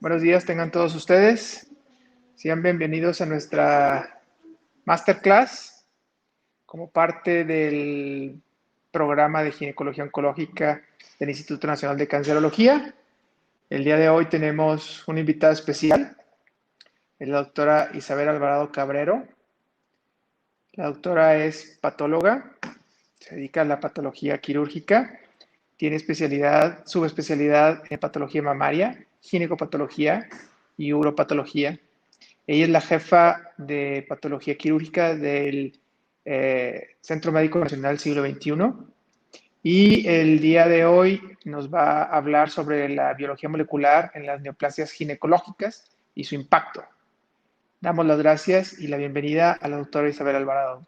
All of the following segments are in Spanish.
Buenos días tengan todos ustedes. Sean bienvenidos a nuestra masterclass como parte del programa de ginecología oncológica del Instituto Nacional de Cancerología. El día de hoy tenemos una invitada especial, es la doctora Isabel Alvarado Cabrero. La doctora es patóloga, se dedica a la patología quirúrgica, tiene subespecialidad en patología mamaria, ginecopatología y uropatología. Ella es la jefa de patología quirúrgica del Centro Médico Nacional Siglo XXI y el día de hoy nos va a hablar sobre la biología molecular en las neoplasias ginecológicas y su impacto. Damos las gracias y la bienvenida a la doctora Isabel Alvarado.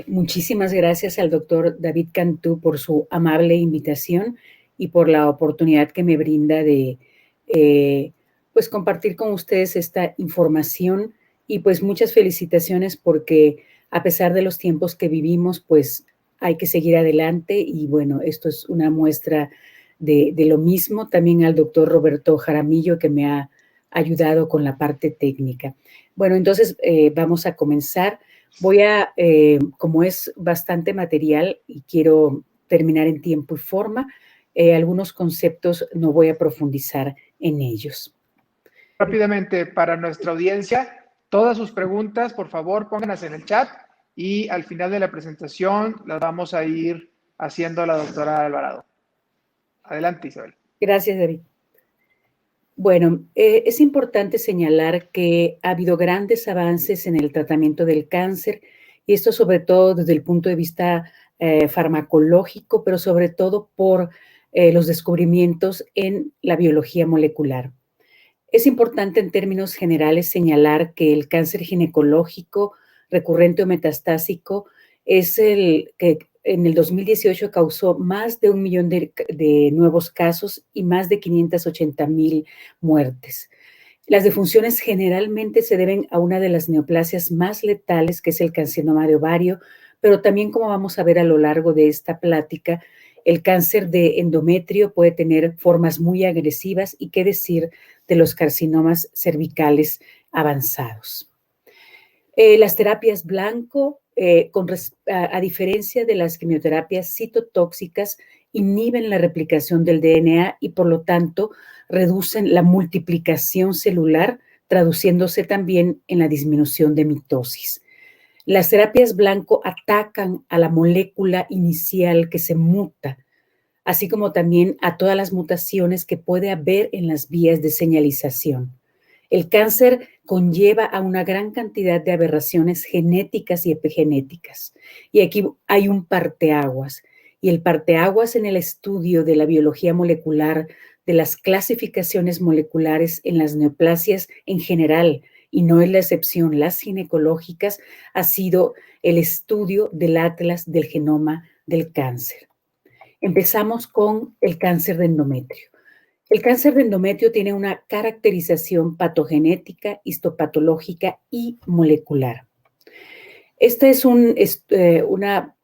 Muchísimas gracias al doctor David Cantú por su amable invitación y por la oportunidad que me brinda de pues compartir con ustedes esta información y pues muchas felicitaciones porque a pesar de los tiempos que vivimos, pues hay que seguir adelante y bueno, esto es una muestra de lo mismo. También al doctor Roberto Jaramillo que me ha ayudado con la parte técnica. Bueno, entonces vamos a comenzar. Voy a, como es bastante material y quiero terminar en tiempo y forma, algunos conceptos no voy a profundizar en ellos. Rápidamente, para nuestra audiencia, todas sus preguntas, por favor, pónganlas en el chat y al final de la presentación las vamos a ir haciendo a la doctora Alvarado. Adelante, Isabel. Gracias, David. Bueno, es importante señalar que ha habido grandes avances en el tratamiento del cáncer y esto sobre todo desde el punto de vista farmacológico, pero sobre todo por los descubrimientos en la biología molecular. Es importante en términos generales señalar que el cáncer ginecológico recurrente o metastásico es el que en el 2018 causó más de 1 millón de nuevos casos y más de 580,000 muertes. Las defunciones generalmente se deben a una de las neoplasias más letales, que es el carcinoma de ovario, pero también, como vamos a ver a lo largo de esta plática, el cáncer de endometrio puede tener formas muy agresivas y qué decir de los carcinomas cervicales avanzados. Las terapias blanco, a diferencia de las quimioterapias citotóxicas, inhiben la replicación del DNA y por lo tanto reducen la multiplicación celular, traduciéndose también en la disminución de mitosis. Las terapias blanco atacan a la molécula inicial que se muta, así como también a todas las mutaciones que puede haber en las vías de señalización. El cáncer conlleva a una gran cantidad de aberraciones genéticas y epigenéticas. Y aquí hay un parteaguas. Y el parteaguas en el estudio de la biología molecular, de las clasificaciones moleculares en las neoplasias en general, y no es la excepción, las ginecológicas, ha sido el estudio del atlas del genoma del cáncer. Empezamos con el cáncer de endometrio. El cáncer de endometrio tiene una caracterización patogenética, histopatológica y molecular. Esta es una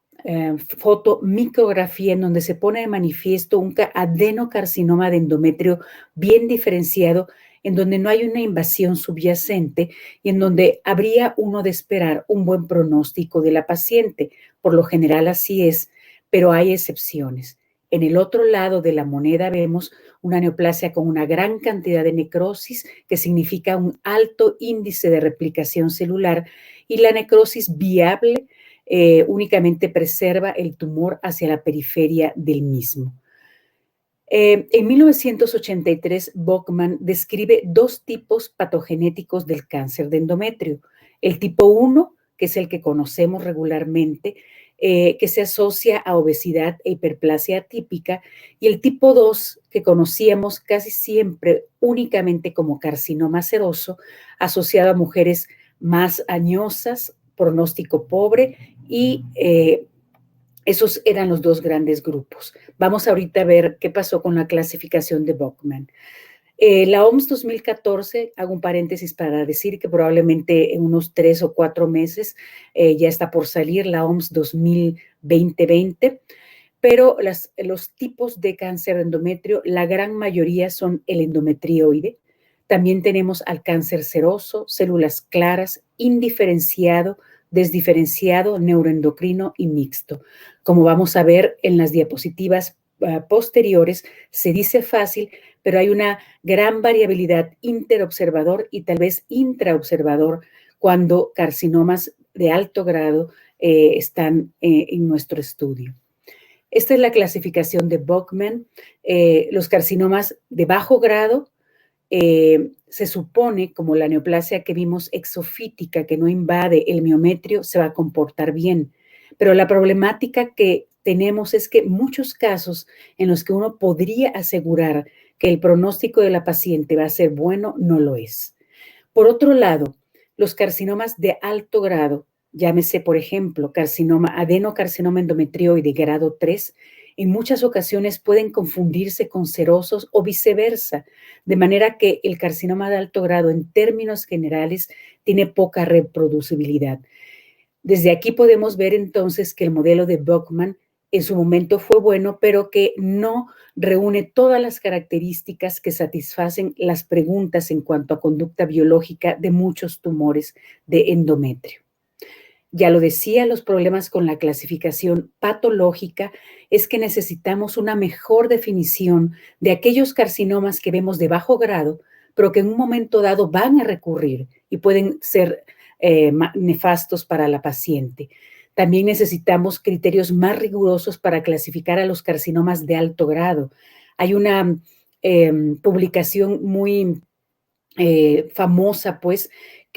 fotomicrografía en donde se pone de manifiesto un adenocarcinoma de endometrio bien diferenciado, en donde no hay una invasión subyacente y en donde habría uno de esperar un buen pronóstico de la paciente. Por lo general así es, pero hay excepciones. En el otro lado de la moneda vemos una neoplasia con una gran cantidad de necrosis, que significa un alto índice de replicación celular, y la necrosis viable únicamente preserva el tumor hacia la periferia del mismo. En 1983, Böckmann describe 2 tipos patogenéticos del cáncer de endometrio. El tipo 1, que es el que conocemos regularmente, que se asocia a obesidad e hiperplasia atípica, y el tipo 2, que conocíamos casi siempre únicamente como carcinoma seroso, asociado a mujeres más añosas, pronóstico pobre, y esos eran los 2 grandes grupos. Vamos ahorita a ver qué pasó con la clasificación de Böckmann. La OMS 2014, hago un paréntesis para decir que probablemente en unos 3 o 4 meses ya está por salir la OMS 2020, pero los tipos de cáncer de endometrio, la gran mayoría son el endometrioide. También tenemos al cáncer seroso, células claras, indiferenciado, desdiferenciado, neuroendocrino y mixto. Como vamos a ver en las diapositivas posteriores, se dice fácil, pero hay una gran variabilidad interobservador y tal vez intraobservador cuando carcinomas de alto grado están en nuestro estudio. Esta es la clasificación de Böckmann. Los carcinomas de bajo grado se supone, como la neoplasia que vimos exofítica, que no invade el miometrio, se va a comportar bien. Pero la problemática que tenemos es que muchos casos en los que uno podría asegurar que el pronóstico de la paciente va a ser bueno, no lo es. Por otro lado, los carcinomas de alto grado, llámese, por ejemplo, adenocarcinoma endometrioide grado 3, en muchas ocasiones pueden confundirse con serosos o viceversa, de manera que el carcinoma de alto grado, en términos generales, tiene poca reproducibilidad. Desde aquí podemos ver entonces que el modelo de Böckmann en su momento fue bueno, pero que no reúne todas las características que satisfacen las preguntas en cuanto a conducta biológica de muchos tumores de endometrio. Ya lo decía, los problemas con la clasificación patológica es que necesitamos una mejor definición de aquellos carcinomas que vemos de bajo grado, pero que en un momento dado van a recurrir y pueden ser nefastos para la paciente. También necesitamos criterios más rigurosos para clasificar a los carcinomas de alto grado. Hay una publicación muy famosa, pues,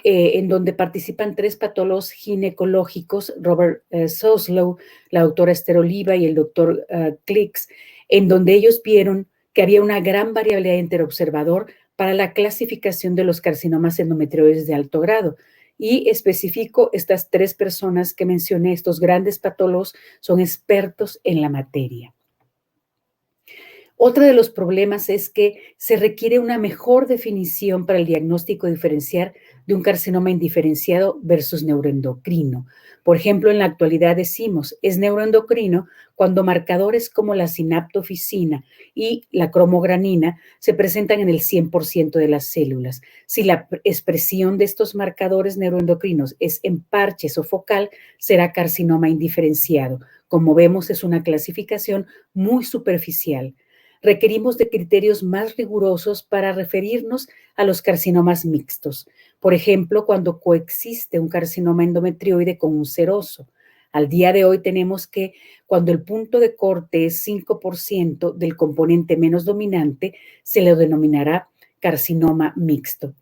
en donde participan 3 patólogos ginecológicos, Robert Soslow, la doctora Esther Oliva y el doctor Clicks, en donde ellos vieron que había una gran variabilidad interobservador para la clasificación de los carcinomas endometrioides de alto grado. Y especifico, estas 3 personas que mencioné, estos grandes patólogos, son expertos en la materia. Otro de los problemas es que se requiere una mejor definición para el diagnóstico diferencial de un carcinoma indiferenciado versus neuroendocrino. Por ejemplo, en la actualidad decimos, es neuroendocrino cuando marcadores como la sinaptofisina y la cromogranina se presentan en el 100% de las células. Si la expresión de estos marcadores neuroendocrinos es en parches o focal, será carcinoma indiferenciado. Como vemos, es una clasificación muy superficial. Requerimos de criterios más rigurosos para referirnos a los carcinomas mixtos. Por ejemplo, cuando coexiste un carcinoma endometrioide con un seroso. Al día de hoy tenemos que cuando el punto de corte es 5% del componente menos dominante, se le denominará carcinoma mixto.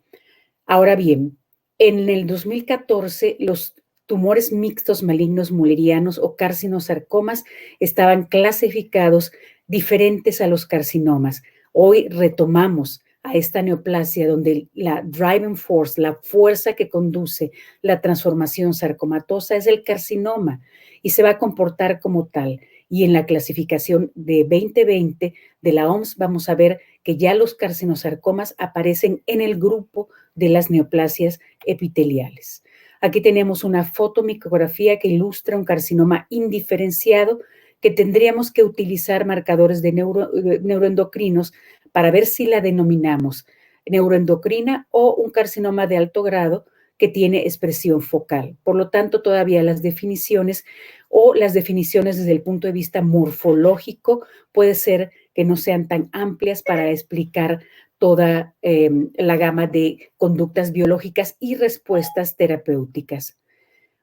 Ahora bien, en el 2014 los tumores mixtos malignos mullerianos o carcinosarcomas estaban clasificados diferentes a los carcinomas. Hoy retomamos a esta neoplasia donde la driving force, la fuerza que conduce la transformación sarcomatosa es el carcinoma y se va a comportar como tal. Y en la clasificación de 2020 de la OMS vamos a ver que ya los carcinosarcomas aparecen en el grupo de las neoplasias epiteliales. Aquí tenemos una fotomicrografía que ilustra un carcinoma indiferenciado que tendríamos que utilizar marcadores de neuroendocrinos para ver si la denominamos neuroendocrina o un carcinoma de alto grado que tiene expresión focal. Por lo tanto, todavía las definiciones desde el punto de vista morfológico puede ser que no sean tan amplias para explicar toda la gama de conductas biológicas y respuestas terapéuticas.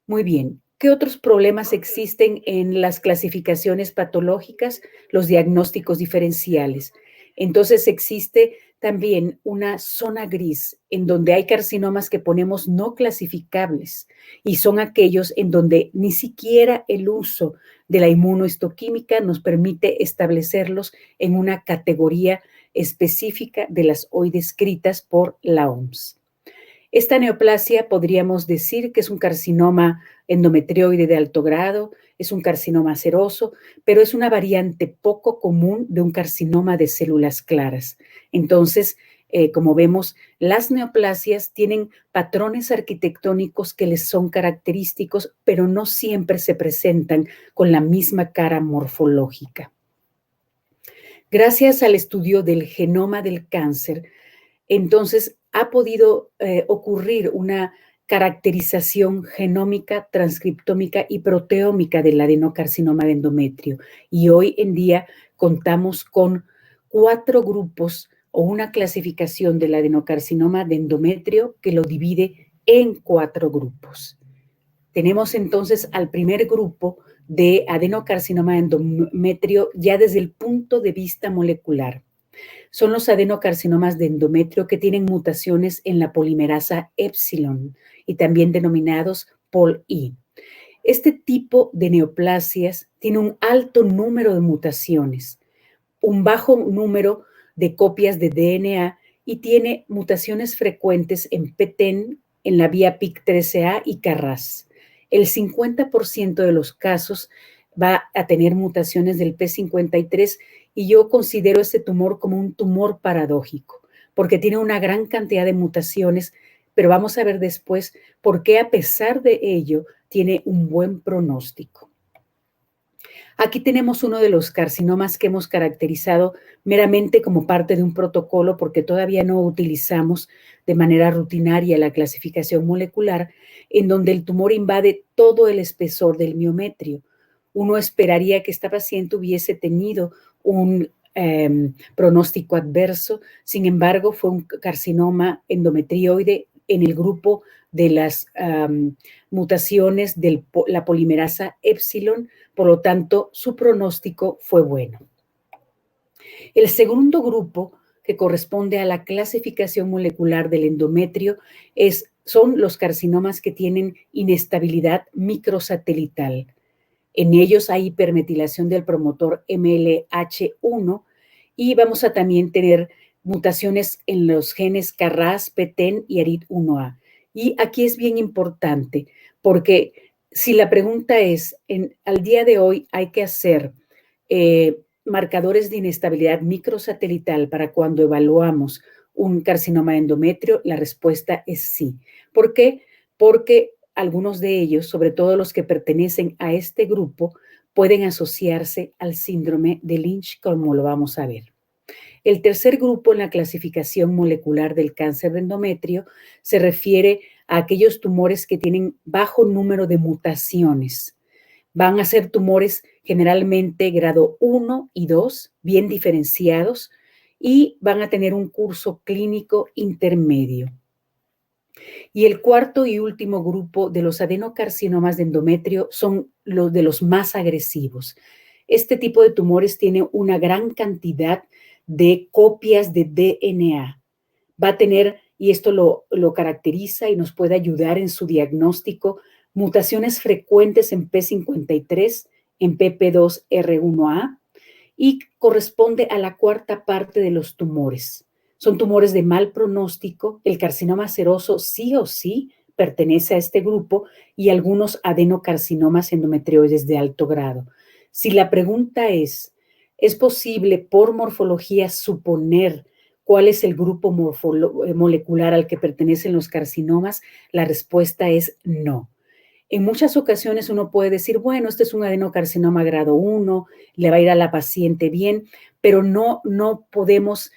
Muy bien. ¿Qué otros problemas existen en las clasificaciones patológicas? Los diagnósticos diferenciales. Entonces existe también una zona gris en donde hay carcinomas que ponemos no clasificables y son aquellos en donde ni siquiera el uso de la inmunohistoquímica nos permite establecerlos en una categoría específica de las hoy descritas por la OMS. Esta neoplasia podríamos decir que es un carcinoma endometrioide de alto grado, es un carcinoma seroso, pero es una variante poco común de un carcinoma de células claras. Entonces, como vemos, las neoplasias tienen patrones arquitectónicos que les son característicos, pero no siempre se presentan con la misma cara morfológica. Gracias al estudio del genoma del cáncer, entonces ha podido ocurrir una caracterización genómica, transcriptómica y proteómica del adenocarcinoma de endometrio. Y hoy en día contamos con 4 grupos o una clasificación del adenocarcinoma de endometrio que lo divide en 4 grupos. Tenemos entonces al primer grupo de adenocarcinoma de endometrio ya desde el punto de vista molecular. Son los adenocarcinomas de endometrio que tienen mutaciones en la polimerasa epsilon y también denominados POLI. Este tipo de neoplasias tiene un alto número de mutaciones, un bajo número de copias de DNA y tiene mutaciones frecuentes en PTEN, en la vía PIK13A y KRAS. El 50% de los casos va a tener mutaciones del P53 y yo considero este tumor como un tumor paradójico, porque tiene una gran cantidad de mutaciones, pero vamos a ver después por qué a pesar de ello tiene un buen pronóstico. Aquí tenemos uno de los carcinomas que hemos caracterizado meramente como parte de un protocolo porque todavía no utilizamos de manera rutinaria la clasificación molecular, en donde el tumor invade todo el espesor del miometrio. Uno esperaría que esta paciente hubiese tenido un pronóstico adverso, sin embargo fue un carcinoma endometrioide en el grupo de las mutaciones de la polimerasa epsilon, por lo tanto su pronóstico fue bueno. El segundo grupo que corresponde a la clasificación molecular del endometrio son los carcinomas que tienen inestabilidad microsatelital. En ellos hay hipermetilación del promotor MLH1 y vamos a también tener mutaciones en los genes KRAS, PTEN y ARID1A. Y aquí es bien importante porque si la pregunta es, al día de hoy hay que hacer marcadores de inestabilidad microsatelital para cuando evaluamos un carcinoma de endometrio, la respuesta es sí. ¿Por qué? Porque algunos de ellos, sobre todo los que pertenecen a este grupo, pueden asociarse al síndrome de Lynch, como lo vamos a ver. El tercer grupo en la clasificación molecular del cáncer de endometrio se refiere a aquellos tumores que tienen bajo número de mutaciones. Van a ser tumores generalmente grado 1 y 2, bien diferenciados, y van a tener un curso clínico intermedio. Y el cuarto y último grupo de los adenocarcinomas de endometrio son los de los más agresivos. Este tipo de tumores tiene una gran cantidad de copias de DNA. Va a tener, y esto lo caracteriza y nos puede ayudar en su diagnóstico, mutaciones frecuentes en P53, en PP2R1A y corresponde a la cuarta parte de los tumores. Son tumores de mal pronóstico, el carcinoma seroso sí o sí pertenece a este grupo y algunos adenocarcinomas endometrioides de alto grado. Si la pregunta ¿es posible por morfología suponer cuál es el grupo molecular al que pertenecen los carcinomas? La respuesta es no. En muchas ocasiones uno puede decir, bueno, este es un adenocarcinoma grado 1, le va a ir a la paciente bien, pero no podemos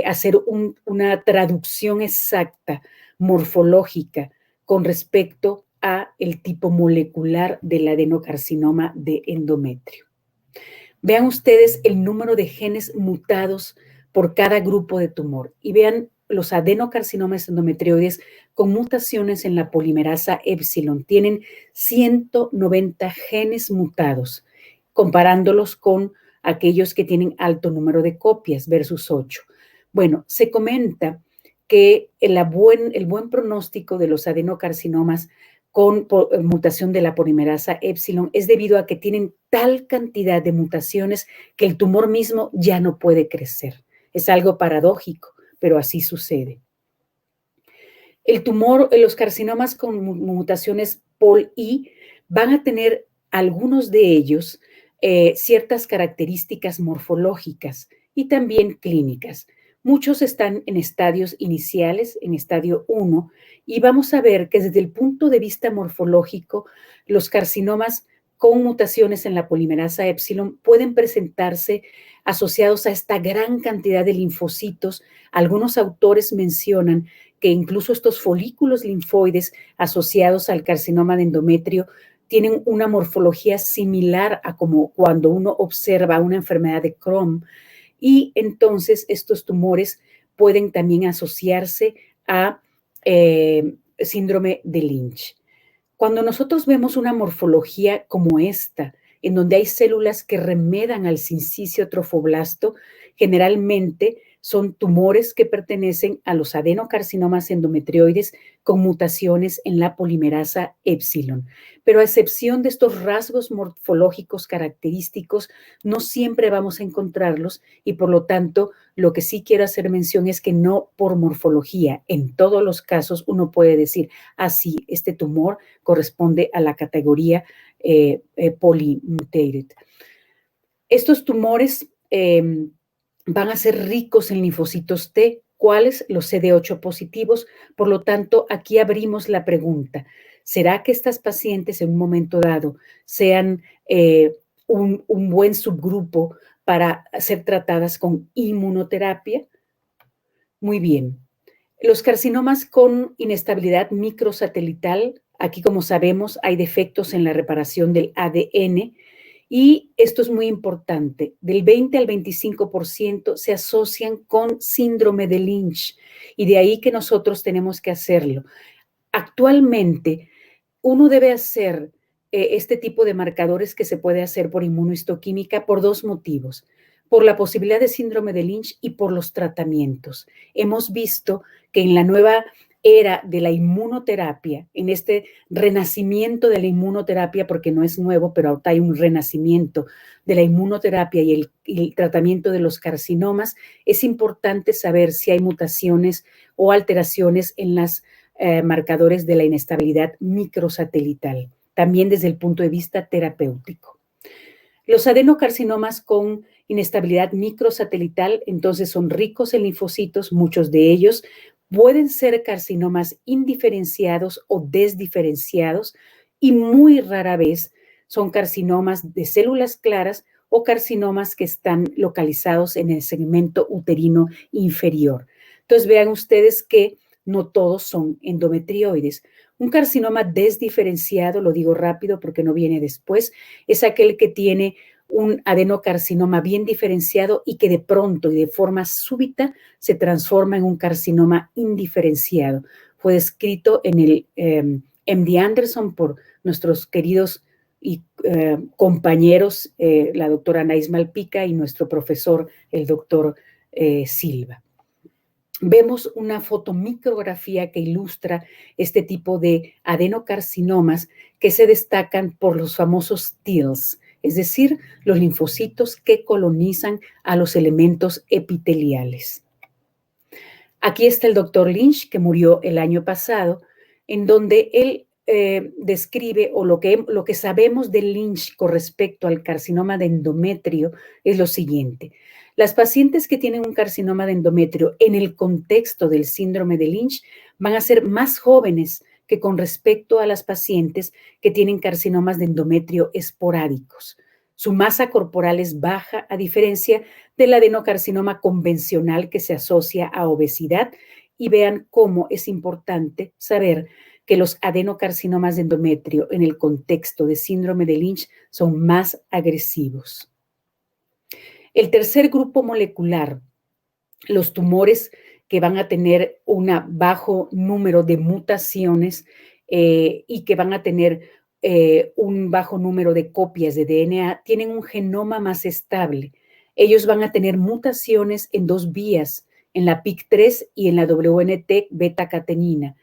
hacer una traducción exacta, morfológica, con respecto a el tipo molecular del adenocarcinoma de endometrio. Vean ustedes el número de genes mutados por cada grupo de tumor y vean los adenocarcinomas endometrioides con mutaciones en la polimerasa epsilon. Tienen 190 genes mutados, comparándolos con aquellos que tienen alto número de copias versus 8. Bueno, se comenta que el buen pronóstico de los adenocarcinomas con mutación de la polimerasa epsilon es debido a que tienen tal cantidad de mutaciones que el tumor mismo ya no puede crecer. Es algo paradójico, pero así sucede. El tumor, los carcinomas con mutaciones POLI van a tener algunos de ellos ciertas características morfológicas y también clínicas. Muchos están en estadios iniciales, en estadio 1, y vamos a ver que desde el punto de vista morfológico, los carcinomas con mutaciones en la polimerasa épsilon pueden presentarse asociados a esta gran cantidad de linfocitos. Algunos autores mencionan que incluso estos folículos linfoides asociados al carcinoma de endometrio tienen una morfología similar a como cuando uno observa una enfermedad de Crohn, y entonces estos tumores pueden también asociarse a síndrome de Lynch. Cuando nosotros vemos una morfología como esta, en donde hay células que remedan al sincicio trofoblasto, generalmente son tumores que pertenecen a los adenocarcinomas endometrioides con mutaciones en la polimerasa épsilon. Pero a excepción de estos rasgos morfológicos característicos, no siempre vamos a encontrarlos, y por lo tanto, lo que sí quiero hacer mención es que no por morfología, en todos los casos uno puede decir, así, este tumor corresponde a la categoría polymutated. Estos tumores van a ser ricos en linfocitos T, ¿cuáles? Los CD8 positivos. Por lo tanto, aquí abrimos la pregunta, ¿será que estas pacientes en un momento dado sean un buen subgrupo para ser tratadas con inmunoterapia? Muy bien. Los carcinomas con inestabilidad microsatelital, aquí como sabemos hay defectos en la reparación del ADN, y esto es muy importante, del 20 al 25% se asocian con síndrome de Lynch, y de ahí que nosotros tenemos que hacerlo. Actualmente, uno debe hacer este tipo de marcadores que se puede hacer por inmunohistoquímica por dos motivos: por la posibilidad de síndrome de Lynch y por los tratamientos. Hemos visto que en la nueva era de la inmunoterapia, en este renacimiento de la inmunoterapia, porque no es nuevo, pero ahora hay un renacimiento de la inmunoterapia y el tratamiento de los carcinomas, es importante saber si hay mutaciones o alteraciones en las marcadores de la inestabilidad microsatelital, también desde el punto de vista terapéutico. Los adenocarcinomas con inestabilidad microsatelital entonces son ricos en linfocitos, muchos de ellos pueden ser carcinomas indiferenciados o desdiferenciados, y muy rara vez son carcinomas de células claras o carcinomas que están localizados en el segmento uterino inferior. Entonces vean ustedes que no todos son endometrioides. Un carcinoma desdiferenciado, lo digo rápido porque no viene después, es aquel que tiene un adenocarcinoma bien diferenciado y que de pronto y de forma súbita se transforma en un carcinoma indiferenciado. Fue descrito en el MD Anderson por nuestros queridos y compañeros, la doctora Anaís Malpica y nuestro profesor, el doctor Silva. Vemos una fotomicrografía que ilustra este tipo de adenocarcinomas que se destacan por los famosos TILs, es decir, los linfocitos que colonizan a los elementos epiteliales. Aquí está el doctor Lynch, que murió el año pasado, en donde él describe, o lo que sabemos de Lynch con respecto al carcinoma de endometrio es lo siguiente. Las pacientes que tienen un carcinoma de endometrio en el contexto del síndrome de Lynch van a ser más jóvenes que con respecto a las pacientes que tienen carcinomas de endometrio esporádicos. Su masa corporal es baja, a diferencia del adenocarcinoma convencional que se asocia a obesidad, y vean cómo es importante saber que los adenocarcinomas de endometrio en el contexto de síndrome de Lynch son más agresivos. El tercer grupo molecular, los tumores que van a tener un bajo número de mutaciones y que van a tener un bajo número de copias de DNA, tienen un genoma más estable. Ellos van a tener mutaciones en dos vías, en la PIK3 y en la WNT beta-catenina.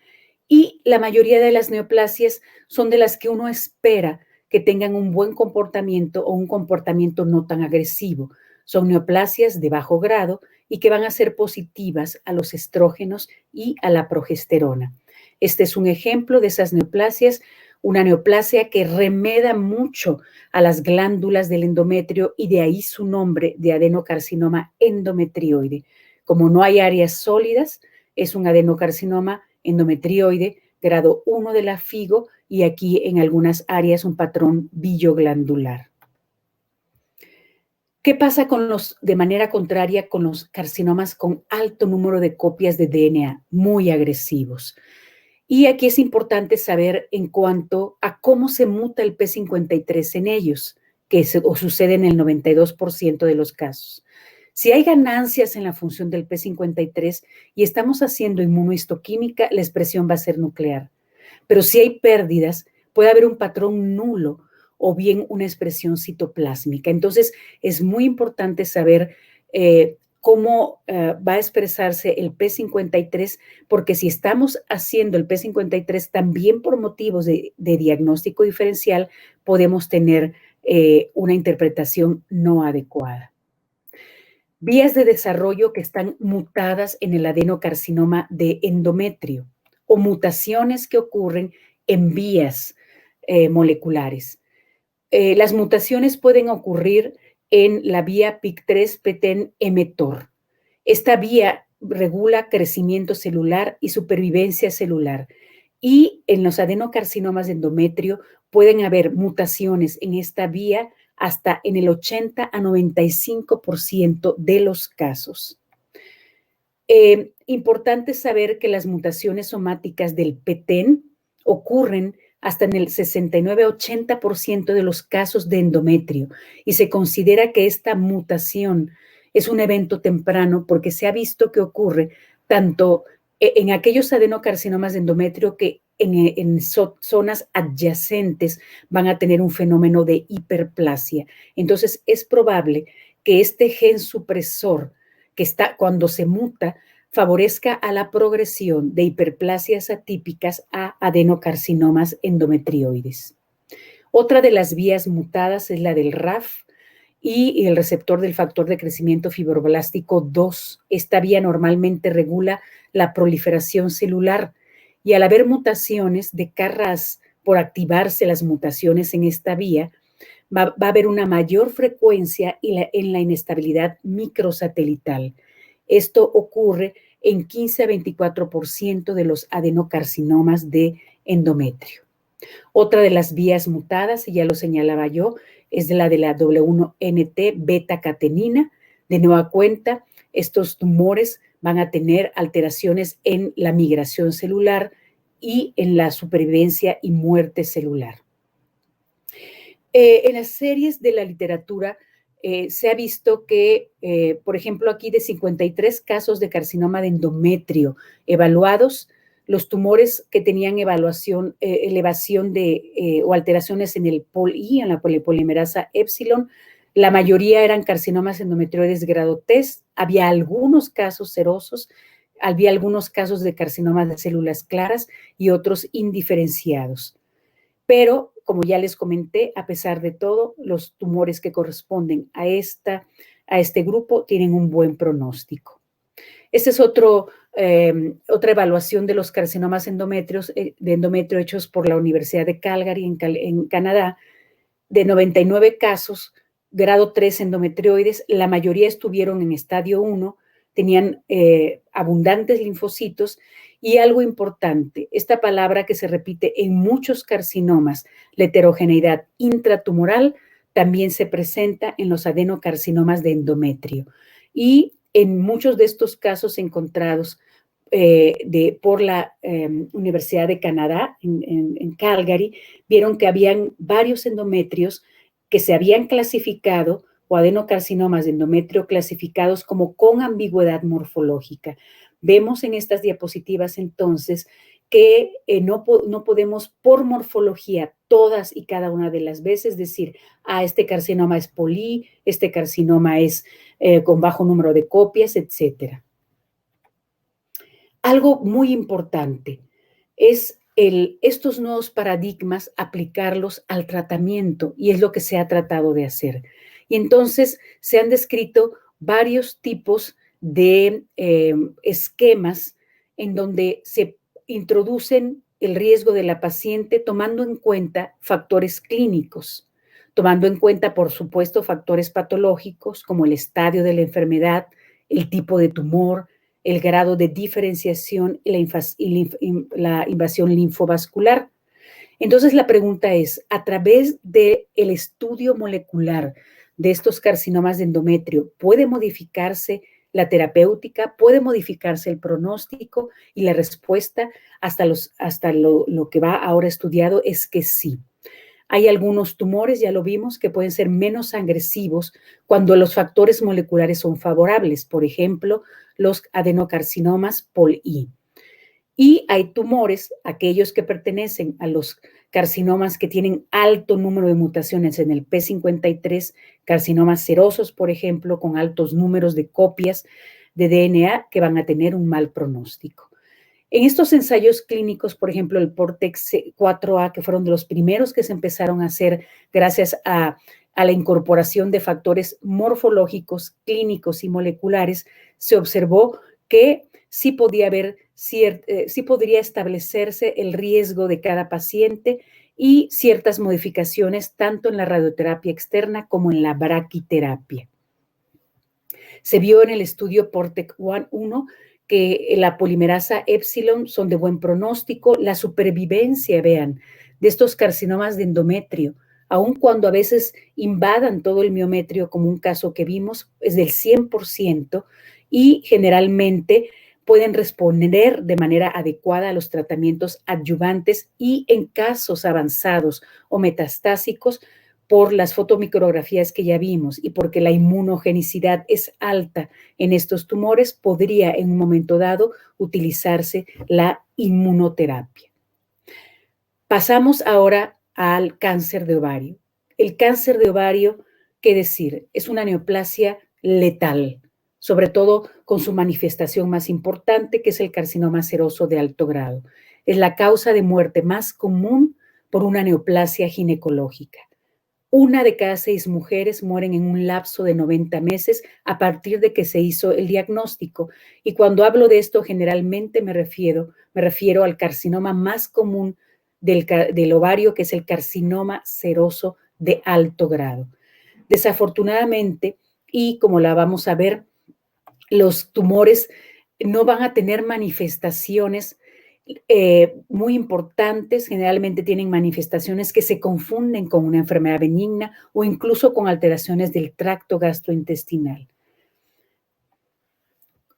Y la mayoría de las neoplasias son de las que uno espera que tengan un buen comportamiento o un comportamiento no tan agresivo. Son neoplasias de bajo grado y que van a ser positivas a los estrógenos y a la progesterona. Este es un ejemplo de esas neoplasias, una neoplasia que remeda mucho a las glándulas del endometrio, y de ahí su nombre de adenocarcinoma endometrioide. Como no hay áreas sólidas, es un adenocarcinoma endometrioide grado 1 de la FIGO y aquí en algunas áreas un patrón billo-glandular. ¿Qué pasa de manera contraria con los carcinomas con alto número de copias de DNA, muy agresivos? Y aquí es importante saber en cuanto a cómo se muta el P53 en ellos, que sucede en el 92% de los casos. Si hay ganancias en la función del P53 y estamos haciendo inmunohistoquímica, la expresión va a ser nuclear. Pero si hay pérdidas, puede haber un patrón nulo o bien una expresión citoplásmica. Entonces, es muy importante saber cómo va a expresarse el P53, porque si estamos haciendo el P53 también por motivos de diagnóstico diferencial, podemos tener una interpretación no adecuada. Vías de desarrollo que están mutadas en el adenocarcinoma de endometrio o mutaciones que ocurren en vías moleculares. Las mutaciones pueden ocurrir en la vía PIK3-PTEN-mTOR. Esta vía regula crecimiento celular y supervivencia celular. Y en los adenocarcinomas de endometrio pueden haber mutaciones en esta vía hasta en el 80 a 95% de los casos. Importante saber que las mutaciones somáticas del PTEN ocurren hasta en el 69-80% de los casos de endometrio y se considera que esta mutación es un evento temprano porque se ha visto que ocurre tanto en aquellos adenocarcinomas de endometrio que en zonas adyacentes van a tener un fenómeno de hiperplasia. Entonces, es probable que este gen supresor que está cuando se muta favorezca a la progresión de hiperplasias atípicas a adenocarcinomas endometrioides. Otra de las vías mutadas es la del RAF y el receptor del factor de crecimiento fibroblástico 2. Esta vía normalmente regula la proliferación celular y al haber mutaciones de CARRAS por activarse las mutaciones en esta vía, va a haber una mayor frecuencia en la inestabilidad microsatelital. Esto ocurre en 15 a 24% de los adenocarcinomas de endometrio. Otra de las vías mutadas, y ya lo señalaba yo, es la de la W1NT beta-catenina. De nueva cuenta, estos tumores van a tener alteraciones en la migración celular y en la supervivencia y muerte celular. En las series de la literatura se ha visto que, por ejemplo, aquí de 53 casos de carcinoma de endometrio evaluados, los tumores que tenían elevación o alteraciones en el POL-I, en la polimerasa epsilon, la mayoría eran carcinomas endometrioides grado TES, había algunos casos serosos, había algunos casos de carcinomas de células claras y otros indiferenciados. Pero, como ya les comenté, a pesar de todo, los tumores que corresponden a este grupo tienen un buen pronóstico. Esta es otra evaluación de los carcinomas de endometrio hechos por la Universidad de Calgary en Canadá. De 99 casos, grado 3 endometrioides, la mayoría estuvieron en estadio 1, tenían abundantes linfocitos y algo importante, esta palabra que se repite en muchos carcinomas, la heterogeneidad intratumoral, también se presenta en los adenocarcinomas de endometrio. Y en muchos de estos casos encontrados por la Universidad de Canadá, en Calgary, vieron que habían varios endometrios que se habían clasificado o adenocarcinomas de endometrio clasificados como con ambigüedad morfológica. Vemos en estas diapositivas entonces que no podemos por morfología todas y cada una de las veces decir, este carcinoma es poli, este carcinoma es con bajo número de copias, etcétera. Algo muy importante es estos nuevos paradigmas, aplicarlos al tratamiento, y es lo que se ha tratado de hacer. Y entonces se han descrito varios tipos de esquemas en donde se introducen el riesgo de la paciente tomando en cuenta factores clínicos, tomando en cuenta, por supuesto, factores patológicos como el estadio de la enfermedad, el tipo de tumor, el grado de diferenciación y la invasión linfovascular. Entonces la pregunta es, a través del estudio molecular de estos carcinomas de endometrio, ¿puede modificarse la terapéutica? ¿Puede modificarse el pronóstico? Y la respuesta hasta lo que va ahora estudiado es que sí. Hay algunos tumores, ya lo vimos, que pueden ser menos agresivos cuando los factores moleculares son favorables, por ejemplo, los adenocarcinomas POLI. Y hay tumores, aquellos que pertenecen a los carcinomas que tienen alto número de mutaciones en el P53, carcinomas serosos, por ejemplo, con altos números de copias de DNA que van a tener un mal pronóstico. En estos ensayos clínicos, por ejemplo, el Portex 4A, que fueron de los primeros que se empezaron a hacer gracias a la incorporación de factores morfológicos, clínicos y moleculares, se observó que sí podría establecerse el riesgo de cada paciente y ciertas modificaciones tanto en la radioterapia externa como en la braquiterapia. Se vio en el estudio Portex 1 que la polimerasa epsilon son de buen pronóstico, la supervivencia, vean, de estos carcinomas de endometrio, aun cuando a veces invadan todo el miometrio, como un caso que vimos, es del 100% y generalmente pueden responder de manera adecuada a los tratamientos adyuvantes y en casos avanzados o metastásicos por las fotomicrografías que ya vimos y porque la inmunogenicidad es alta en estos tumores, podría en un momento dado utilizarse la inmunoterapia. Pasamos ahora al cáncer de ovario. El cáncer de ovario, ¿qué decir? Es una neoplasia letal, sobre todo con su manifestación más importante, que es el carcinoma seroso de alto grado. Es la causa de muerte más común por una neoplasia ginecológica. 1 de cada 6 mujeres mueren en un lapso de 90 meses a partir de que se hizo el diagnóstico. Y cuando hablo de esto, generalmente me refiero al carcinoma más común del ovario, que es el carcinoma seroso de alto grado. Desafortunadamente, y como la vamos a ver, los tumores no van a tener manifestaciones muy importantes, generalmente tienen manifestaciones que se confunden con una enfermedad benigna o incluso con alteraciones del tracto gastrointestinal.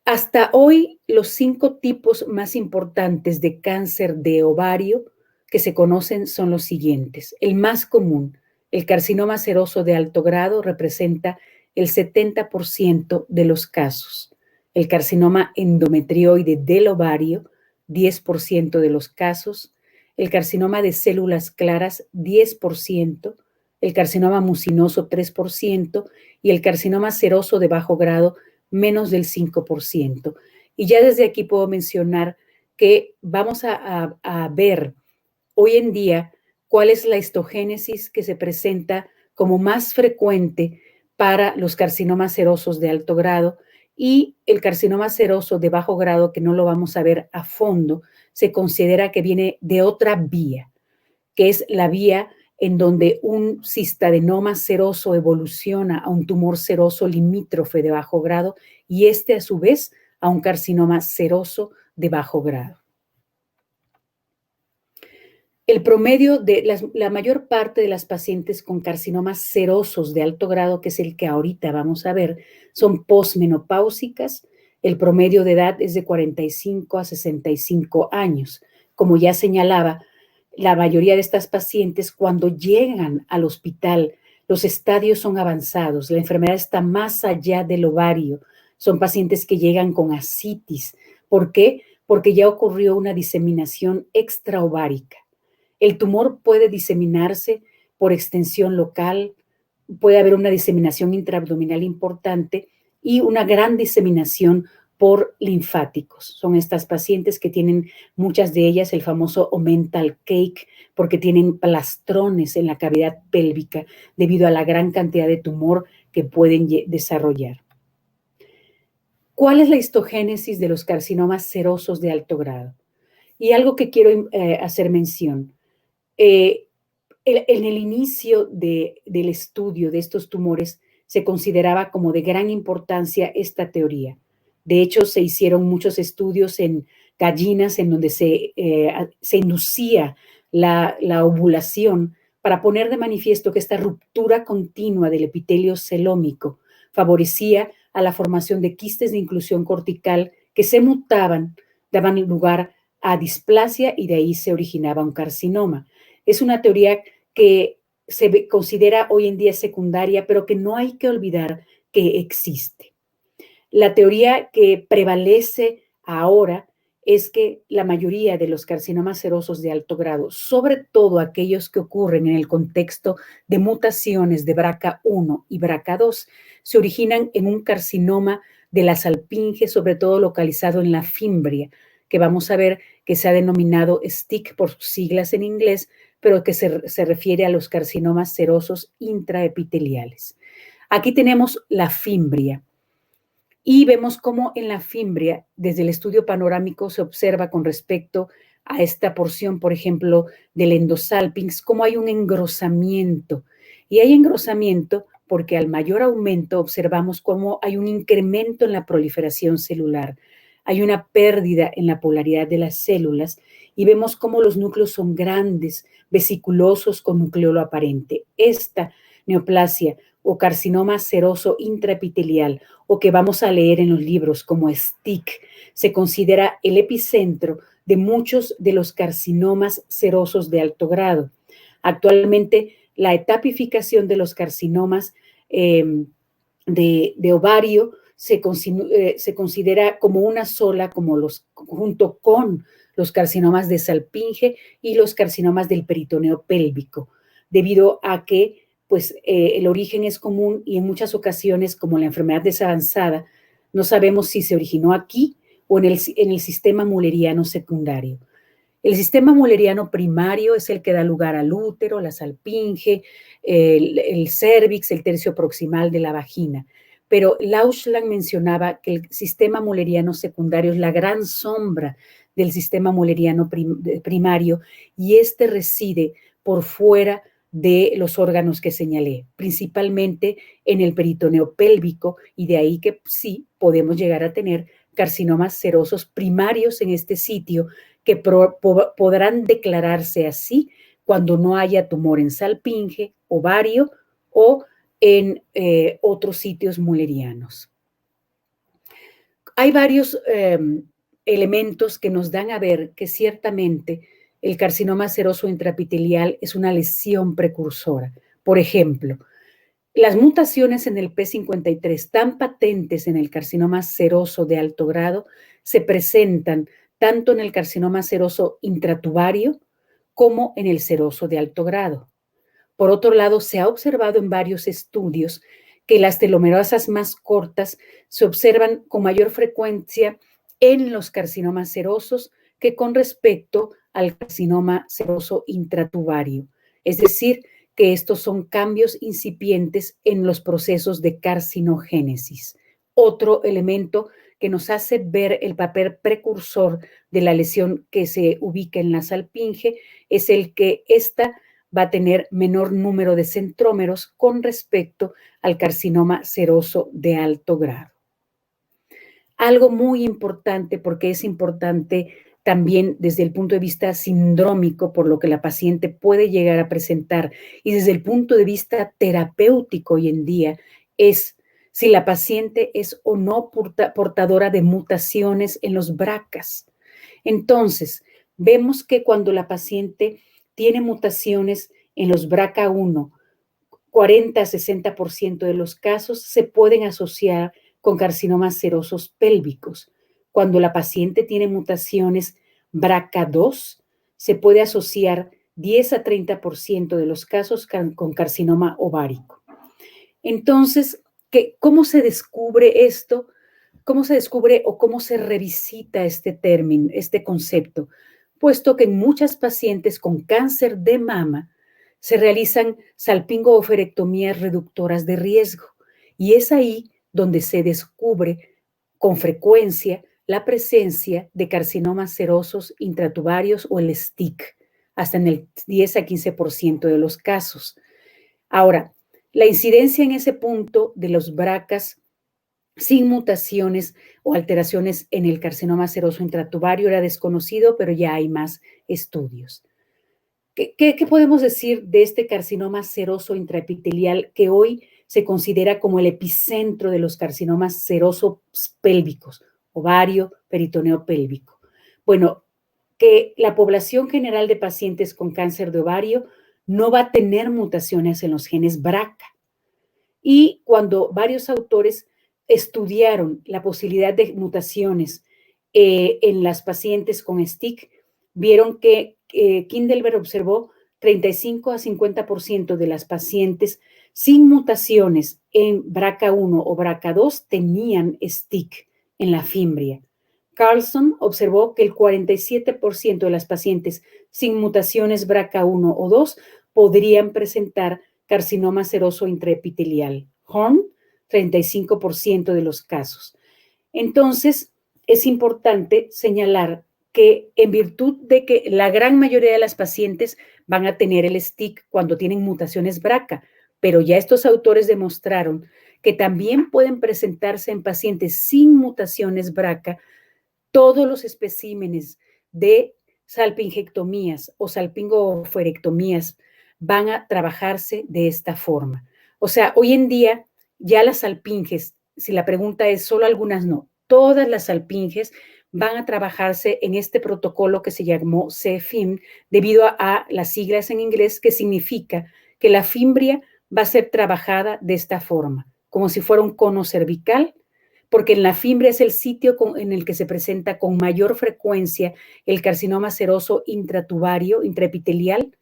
Hasta hoy, los 5 tipos más importantes de cáncer de ovario que se conocen son los siguientes. El más común, el carcinoma seroso de alto grado, representa el 70% de los casos. El carcinoma endometrioide del ovario, 10% de los casos. El carcinoma de células claras, 10%. El carcinoma mucinoso, 3%. Y el carcinoma seroso de bajo grado, menos del 5%. Y ya desde aquí puedo mencionar que vamos a ver hoy en día cuál es la histogénesis que se presenta como más frecuente para los carcinomas serosos de alto grado y el carcinoma seroso de bajo grado, que no lo vamos a ver a fondo, se considera que viene de otra vía, que es la vía en donde un cistadenoma seroso evoluciona a un tumor seroso limítrofe de bajo grado y este a su vez a un carcinoma seroso de bajo grado. El promedio de la mayor parte de las pacientes con carcinomas serosos de alto grado, que es el que ahorita vamos a ver, son posmenopáusicas. El promedio de edad es de 45 a 65 años. Como ya señalaba, la mayoría de estas pacientes, cuando llegan al hospital, los estadios son avanzados, la enfermedad está más allá del ovario. Son pacientes que llegan con ascitis. ¿Por qué? Porque ya ocurrió una diseminación extraovárica. El tumor puede diseminarse por extensión local, puede haber una diseminación intraabdominal importante y una gran diseminación por linfáticos. Son estas pacientes que tienen, muchas de ellas, el famoso omental cake, porque tienen plastrones en la cavidad pélvica debido a la gran cantidad de tumor que pueden desarrollar. ¿Cuál es la histogénesis de los carcinomas serosos de alto grado? Y algo que quiero hacer mención. En el inicio del estudio de estos tumores se consideraba como de gran importancia esta teoría. De hecho, se hicieron muchos estudios en gallinas en donde se inducía la ovulación para poner de manifiesto que esta ruptura continua del epitelio celómico favorecía a la formación de quistes de inclusión cortical que se mutaban, daban lugar a displasia y de ahí se originaba un carcinoma. Es una teoría que se considera hoy en día secundaria, pero que no hay que olvidar que existe. La teoría que prevalece ahora es que la mayoría de los carcinomas serosos de alto grado, sobre todo aquellos que ocurren en el contexto de mutaciones de BRCA1 y BRCA2, se originan en un carcinoma de la salpinge, sobre todo localizado en la fimbria, que vamos a ver que se ha denominado STIC por sus siglas en inglés, pero que se refiere a los carcinomas serosos intraepiteliales. Aquí tenemos la fimbria. Y vemos cómo en la fimbria, desde el estudio panorámico, se observa con respecto a esta porción, por ejemplo, del endosalpinx, cómo hay un engrosamiento. Y hay engrosamiento porque al mayor aumento observamos cómo hay un incremento en la proliferación celular, hay una pérdida en la polaridad de las células y vemos cómo los núcleos son grandes, vesiculosos con nucleolo aparente. Esta neoplasia o carcinoma seroso intraepitelial, o que vamos a leer en los libros como STIC, se considera el epicentro de muchos de los carcinomas serosos de alto grado. Actualmente, la etapificación de los carcinomas de ovario se considera como una sola, junto con los carcinomas de salpinge y los carcinomas del peritoneo pélvico, debido a que pues el origen es común y en muchas ocasiones, como la enfermedad desavanzada, no sabemos si se originó aquí o en el sistema mulleriano secundario. El sistema mulleriano primario es el que da lugar al útero, la salpinge, el cérvix, el tercio proximal de la vagina. Pero Lausland mencionaba que el sistema mulleriano secundario es la gran sombra del sistema mulleriano primario y este reside por fuera de los órganos que señalé, principalmente en el peritoneo pélvico, y de ahí que sí podemos llegar a tener carcinomas serosos primarios en este sitio que podrán declararse así cuando no haya tumor en salpinge, ovario o en otros sitios mullerianos. Hay varios elementos que nos dan a ver que ciertamente el carcinoma seroso intraepitelial es una lesión precursora. Por ejemplo, las mutaciones en el P53 tan patentes en el carcinoma seroso de alto grado se presentan tanto en el carcinoma seroso intratubario como en el seroso de alto grado. Por otro lado, se ha observado en varios estudios que las telomerasas más cortas se observan con mayor frecuencia en los carcinomas serosos que con respecto al carcinoma seroso intratubario. Es decir, que estos son cambios incipientes en los procesos de carcinogénesis. Otro elemento que nos hace ver el papel precursor de la lesión que se ubica en la salpinge es el que esta va a tener menor número de centrómeros con respecto al carcinoma seroso de alto grado. Algo muy importante, porque es importante también desde el punto de vista sindrómico, por lo que la paciente puede llegar a presentar, y desde el punto de vista terapéutico hoy en día, es si la paciente es o no portadora de mutaciones en los BRCAs. Entonces, vemos que cuando la paciente tiene mutaciones en los BRCA1, 40-60% de los casos se pueden asociar con carcinomas serosos pélvicos. Cuando la paciente tiene mutaciones BRCA2, se puede asociar 10-30% de los casos con carcinoma ovárico. Entonces, ¿cómo se descubre esto? ¿Cómo se descubre o cómo se revisita este término, este concepto? Puesto que en muchas pacientes con cáncer de mama se realizan salpingo-oophorectomías reductoras de riesgo y es ahí donde se descubre con frecuencia la presencia de carcinomas serosos intratubarios o el STIC, hasta en el 10-15% de los casos. Ahora, La incidencia en ese punto de los BRCAs sin mutaciones o alteraciones en el carcinoma seroso intratubario era desconocido, pero ya hay más estudios. ¿Qué podemos decir de este carcinoma seroso intraepitelial que hoy se considera como el epicentro de los carcinomas serosos pélvicos, ovario, peritoneo pélvico? Bueno, que la población general de pacientes con cáncer de ovario no va a tener mutaciones en los genes BRCA. Y cuando varios autores estudiaron la posibilidad de mutaciones en las pacientes con STIC, vieron que Kindleberg observó 35 a 50% de las pacientes sin mutaciones en BRCA1 o BRCA2 tenían STIC en la fimbria. Carlson observó que el 47% de las pacientes sin mutaciones BRCA1 o 2 podrían presentar carcinoma seroso intraepitelial. Horn, 35% de los casos. Entonces, es importante señalar que en virtud de que la gran mayoría de las pacientes van a tener el STIC cuando tienen mutaciones BRCA, pero ya estos autores demostraron que también pueden presentarse en pacientes sin mutaciones BRCA todos los especímenes de salpingectomías o salpingoforectomías van a trabajarse de esta forma. O sea, hoy en día ya las salpinges, si la pregunta es solo algunas, no, todas las salpinges van a trabajarse en este protocolo que se llamó CFIM debido a las siglas en inglés, que significa que la fimbria va a ser trabajada de esta forma, como si fuera un cono cervical, porque en la fimbria es el sitio en el que se presenta con mayor frecuencia el carcinoma seroso intratubario, intraepitelial,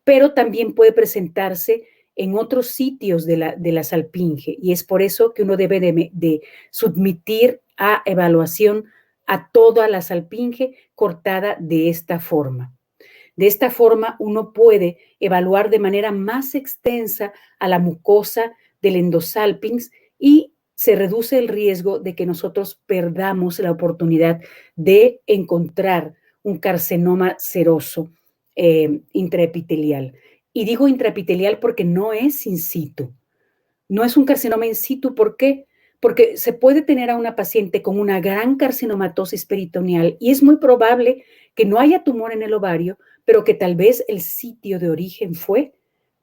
pero también puede presentarse en otros sitios de la salpinge, y es por eso que uno debe de submitir a evaluación a toda la salpinge cortada de esta forma. De esta forma, uno puede evaluar de manera más extensa a la mucosa del endosalpinx y se reduce el riesgo de que nosotros perdamos la oportunidad de encontrar un carcinoma seroso intraepitelial. Y digo intraepitelial porque no es in situ. No es un carcinoma in situ. ¿Por qué? Porque se puede tener a una paciente con una gran carcinomatosis peritoneal y es muy probable que no haya tumor en el ovario, pero que tal vez el sitio de origen fue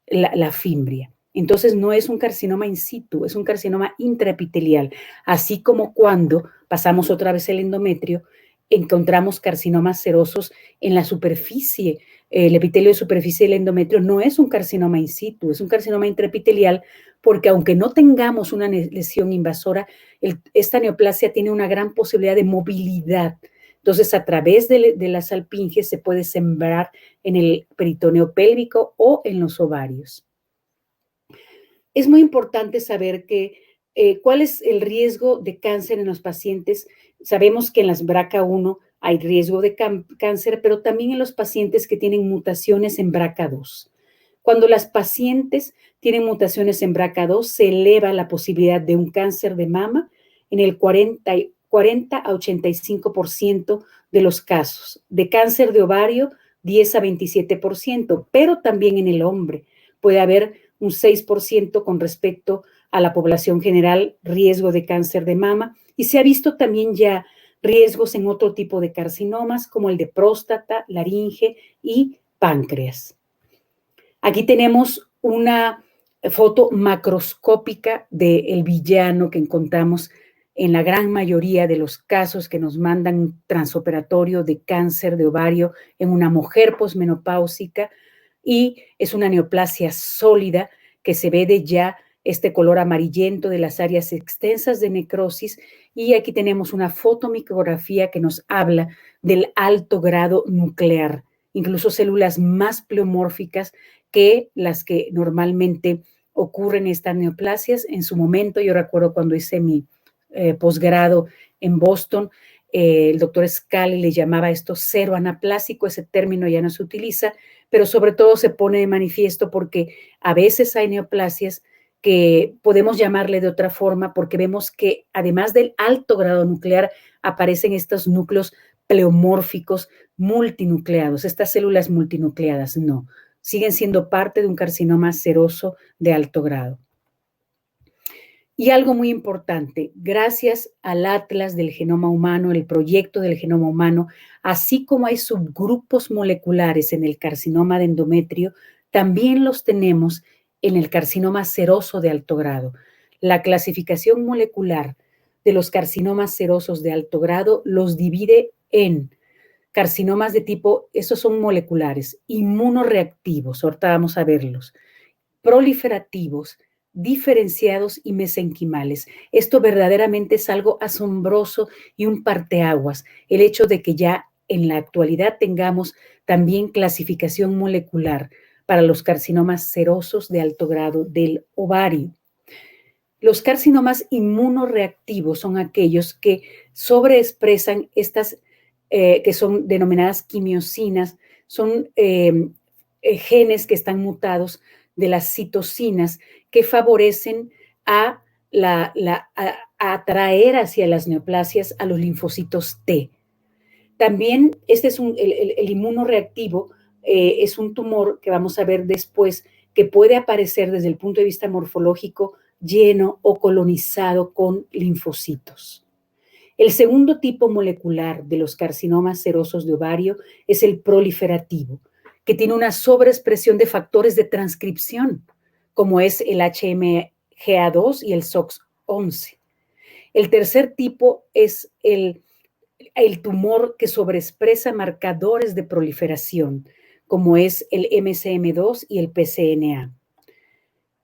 la fimbria. Entonces no es un carcinoma in situ, es un carcinoma intraepitelial. Así como cuando pasamos otra vez el endometrio, encontramos carcinomas serosos en la superficie. El epitelio de superficie del endometrio no es un carcinoma in situ, es un carcinoma intraepitelial, porque aunque no tengamos una lesión invasora, esta neoplasia tiene una gran posibilidad de movilidad. Entonces, a través de la salpinge se puede sembrar en el peritoneo pélvico o en los ovarios. Es muy importante saber cuál es el riesgo de cáncer en los pacientes. Sabemos que en las BRCA1 hay riesgo de cáncer, pero también en los pacientes que tienen mutaciones en BRCA2. Cuando las pacientes tienen mutaciones en BRCA2, se eleva la posibilidad de un cáncer de mama en el 40 a 85% de los casos. De cáncer de ovario, 10 a 27%, pero también en el hombre puede haber un 6% con respecto a la población general, riesgo de cáncer de mama, y se ha visto también ya riesgos en otro tipo de carcinomas como el de próstata, laringe y páncreas. Aquí tenemos una foto macroscópica del villano que encontramos en la gran mayoría de los casos que nos mandan un transoperatorio de cáncer de ovario en una mujer posmenopáusica, y es una neoplasia sólida que se ve de ya este color amarillento de las áreas extensas de necrosis, y aquí tenemos una fotomicrografía que nos habla del alto grado nuclear, incluso células más pleomórficas que las que normalmente ocurren en estas neoplasias. En su momento, yo recuerdo cuando hice mi posgrado en Boston, el doctor Scali le llamaba esto cero anaplásico, ese término ya no se utiliza, pero sobre todo se pone de manifiesto porque a veces hay neoplasias que podemos llamarle de otra forma, porque vemos que además del alto grado nuclear aparecen estos núcleos pleomórficos multinucleados, estas células multinucleadas. No, siguen siendo parte de un carcinoma seroso de alto grado. Y algo muy importante, gracias al Atlas del Genoma Humano, el proyecto del Genoma Humano, así como hay subgrupos moleculares en el carcinoma de endometrio, también los tenemos en el carcinoma seroso de alto grado. La clasificación molecular de los carcinomas serosos de alto grado los divide en carcinomas de tipo, esos son moleculares, inmunoreactivos, ahorita vamos a verlos, proliferativos, diferenciados y mesenquimales. Esto verdaderamente es algo asombroso y un parteaguas, el hecho de que ya en la actualidad tengamos también clasificación molecular para los carcinomas serosos de alto grado del ovario. Los carcinomas inmunoreactivos son aquellos que sobreexpresan estas, que son denominadas quimiosinas, son genes que están mutados de las citocinas que favorecen a atraer hacia las neoplasias a los linfocitos T. También este es el inmunoreactivo, es un tumor que vamos a ver después que puede aparecer desde el punto de vista morfológico lleno o colonizado con linfocitos. El segundo tipo molecular de los carcinomas serosos de ovario es el proliferativo, que tiene una sobreexpresión de factores de transcripción, como es el HMGA2 y el SOX11. El tercer tipo es el tumor que sobreexpresa marcadores de proliferación, como es el MCM2 y el PCNA.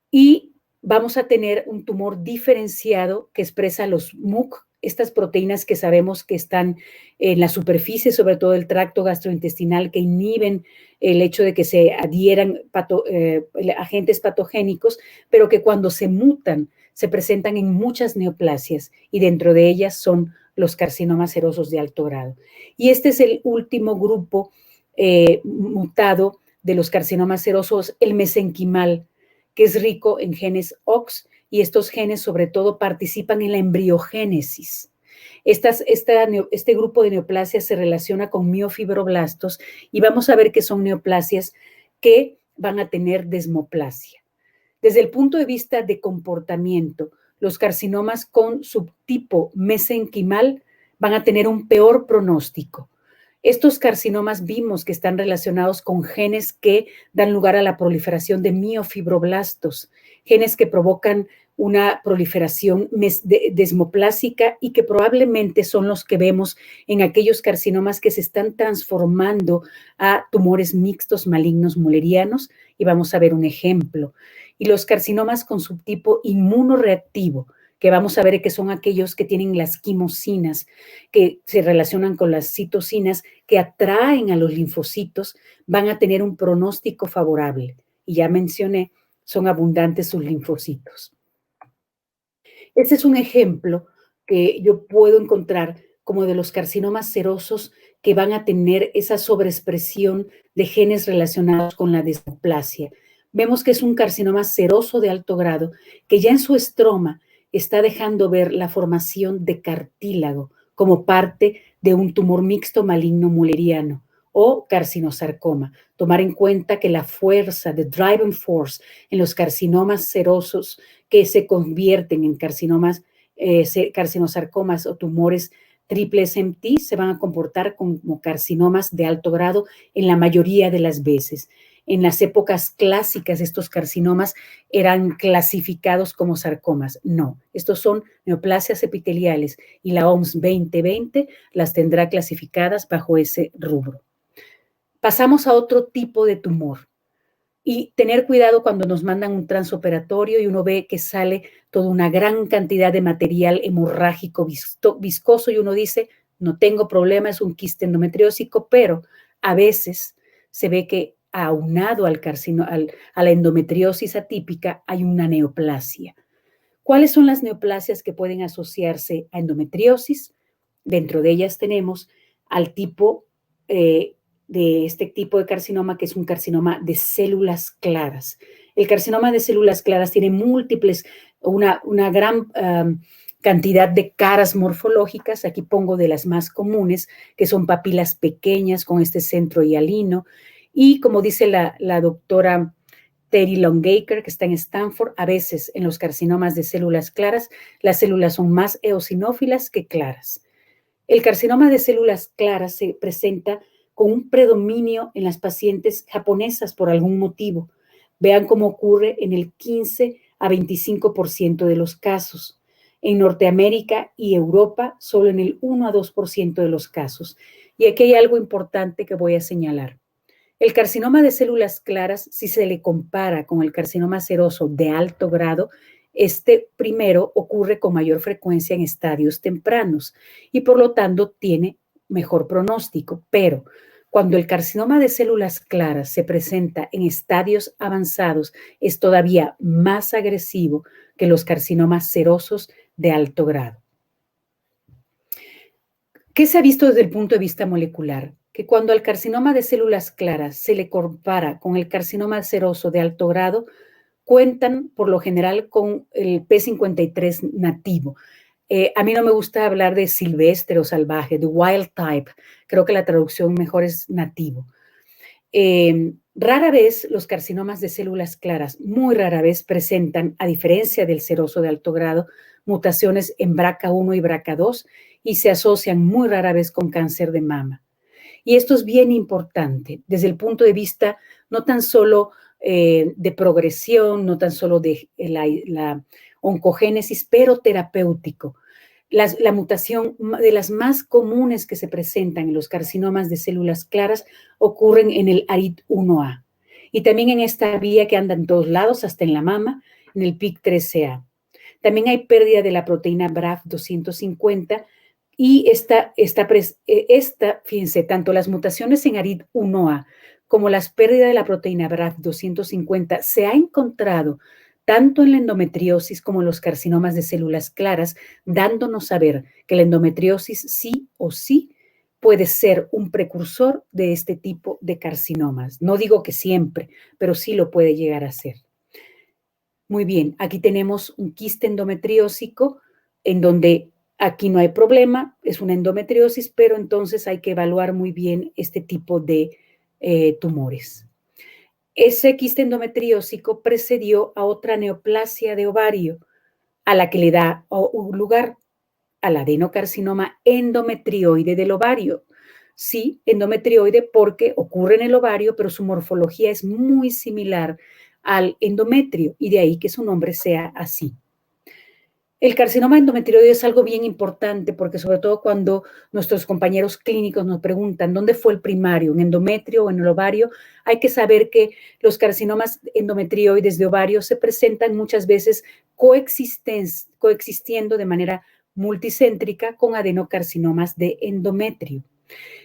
Y vamos a tener un tumor diferenciado que expresa los MUC, estas proteínas que sabemos que están en la superficie, sobre todo el tracto gastrointestinal, que inhiben el hecho de que se adhieran agentes patogénicos, pero que cuando se mutan se presentan en muchas neoplasias y dentro de ellas son los carcinomas serosos de alto grado. Y este es el último grupo mutado de los carcinomas serosos, el mesenquimal, que es rico en genes OX, y estos genes sobre todo participan en la embriogénesis. Este grupo de neoplasias se relaciona con miofibroblastos y vamos a ver que son neoplasias que van a tener desmoplasia. Desde el punto de vista de comportamiento, los carcinomas con subtipo mesenquimal van a tener un peor pronóstico. Estos carcinomas vimos que están relacionados con genes que dan lugar a la proliferación de miofibroblastos, genes que provocan una proliferación desmoplásica y que probablemente son los que vemos en aquellos carcinomas que se están transformando a tumores mixtos malignos mullerianos, y vamos a ver un ejemplo. Y los carcinomas con subtipo inmunoreactivo, que vamos a ver que son aquellos que tienen las quimosinas, que se relacionan con las citocinas, que atraen a los linfocitos, van a tener un pronóstico favorable. Y ya mencioné, son abundantes sus linfocitos. Este es un ejemplo que yo puedo encontrar como de los carcinomas serosos que van a tener esa sobreexpresión de genes relacionados con la desmoplasia. Vemos que es un carcinoma seroso de alto grado que ya en su estroma está dejando ver la formación de cartílago como parte de un tumor mixto maligno mulleriano o carcinosarcoma. Tomar en cuenta que la fuerza, the driving force, en los carcinomas serosos que se convierten en carcinosarcomas o tumores triple SMT se van a comportar como carcinomas de alto grado en la mayoría de las veces. En las épocas clásicas, estos carcinomas eran clasificados como sarcomas. No, estos son neoplasias epiteliales y la OMS 2020 las tendrá clasificadas bajo ese rubro. Pasamos a otro tipo de tumor y tener cuidado cuando nos mandan un transoperatorio y uno ve que sale toda una gran cantidad de material hemorrágico viscoso y uno dice, no tengo problema, es un quiste endometriósico, pero a veces se ve que aunado a la endometriosis atípica hay una neoplasia. ¿Cuáles son las neoplasias que pueden asociarse a endometriosis? Dentro de ellas tenemos al tipo de este tipo de carcinoma, que es un carcinoma de células claras. El carcinoma de células claras tiene múltiples, una gran cantidad de caras morfológicas. Aquí pongo de las más comunes, que son papilas pequeñas con este centro hialino, Y como dice la doctora Terry Longacre, que está en Stanford, a veces en los carcinomas de células claras, las células son más eosinófilas que claras. El carcinoma de células claras se presenta con un predominio en las pacientes japonesas por algún motivo. Vean cómo ocurre en el 15 a 25% de los casos. En Norteamérica y Europa, solo en el 1 a 2% de los casos. Y aquí hay algo importante que voy a señalar. El carcinoma de células claras, si se le compara con el carcinoma seroso de alto grado, este primero ocurre con mayor frecuencia en estadios tempranos y por lo tanto tiene mejor pronóstico. Pero cuando el carcinoma de células claras se presenta en estadios avanzados, es todavía más agresivo que los carcinomas serosos de alto grado. ¿Qué se ha visto desde el punto de vista molecular? Que cuando al carcinoma de células claras se le compara con el carcinoma seroso de alto grado, cuentan por lo general con el P53 nativo. A mí no me gusta hablar de silvestre o salvaje, de wild type. Creo que la traducción mejor es nativo. Rara vez los carcinomas de células claras, muy rara vez presentan, a diferencia del seroso de alto grado, mutaciones en BRCA1 y BRCA2 y se asocian muy rara vez con cáncer de mama. Y esto es bien importante desde el punto de vista no tan solo de progresión, no tan solo de la oncogénesis, pero terapéutico. La mutación de las más comunes que se presentan en los carcinomas de células claras ocurren en el ARID1A y también en esta vía que anda en todos lados, hasta en la mama, en el PIK3CA. También hay pérdida de la proteína BRAF 250 y fíjense, tanto las mutaciones en ARID1A como las pérdidas de la proteína BRAF 250 se ha encontrado tanto en la endometriosis como en los carcinomas de células claras, dándonos a ver que la endometriosis sí o sí puede ser un precursor de este tipo de carcinomas. No digo que siempre, pero sí lo puede llegar a ser. Muy bien, aquí tenemos un quiste endometriósico en donde aquí no hay problema, es una endometriosis, pero entonces hay que evaluar muy bien este tipo de tumores. Ese quiste endometriósico precedió a otra neoplasia de ovario, a la que le da lugar al adenocarcinoma endometrioide del ovario. Sí, endometrioide porque ocurre en el ovario, pero su morfología es muy similar al endometrio y de ahí que su nombre sea así. El carcinoma endometrioide es algo bien importante porque sobre todo cuando nuestros compañeros clínicos nos preguntan dónde fue el primario, en endometrio o en el ovario, hay que saber que los carcinomas endometrioides de ovario se presentan muchas veces coexistiendo de manera multicéntrica con adenocarcinomas de endometrio.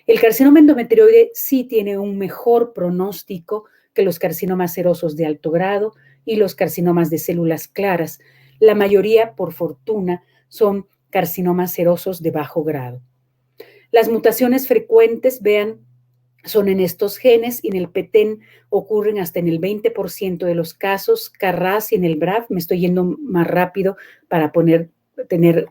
El carcinoma endometrioide sí tiene un mejor pronóstico que los carcinomas serosos de alto grado y los carcinomas de células claras. La mayoría, por fortuna, son carcinomas serosos de bajo grado. Las mutaciones frecuentes, vean, son en estos genes y en el PTEN ocurren hasta en el 20% de los casos, KRAS y en el BRAF. Me estoy yendo más rápido para tener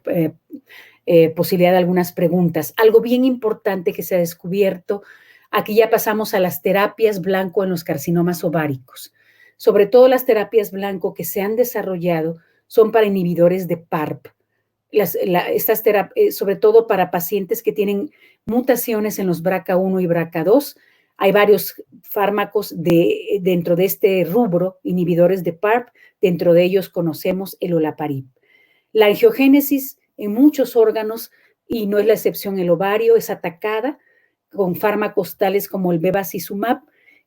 posibilidad de algunas preguntas. Algo bien importante que se ha descubierto, aquí ya pasamos a las terapias blanco en los carcinomas ováricos. Sobre todo las terapias blanco que se han desarrollado son para inhibidores de PARP. Estas terapias, sobre todo para pacientes que tienen mutaciones en los BRCA1 y BRCA2, hay varios fármacos dentro de este rubro, inhibidores de PARP, dentro de ellos conocemos el olaparib. La angiogénesis en muchos órganos, y no es la excepción el ovario, es atacada con fármacos tales como el bevacizumab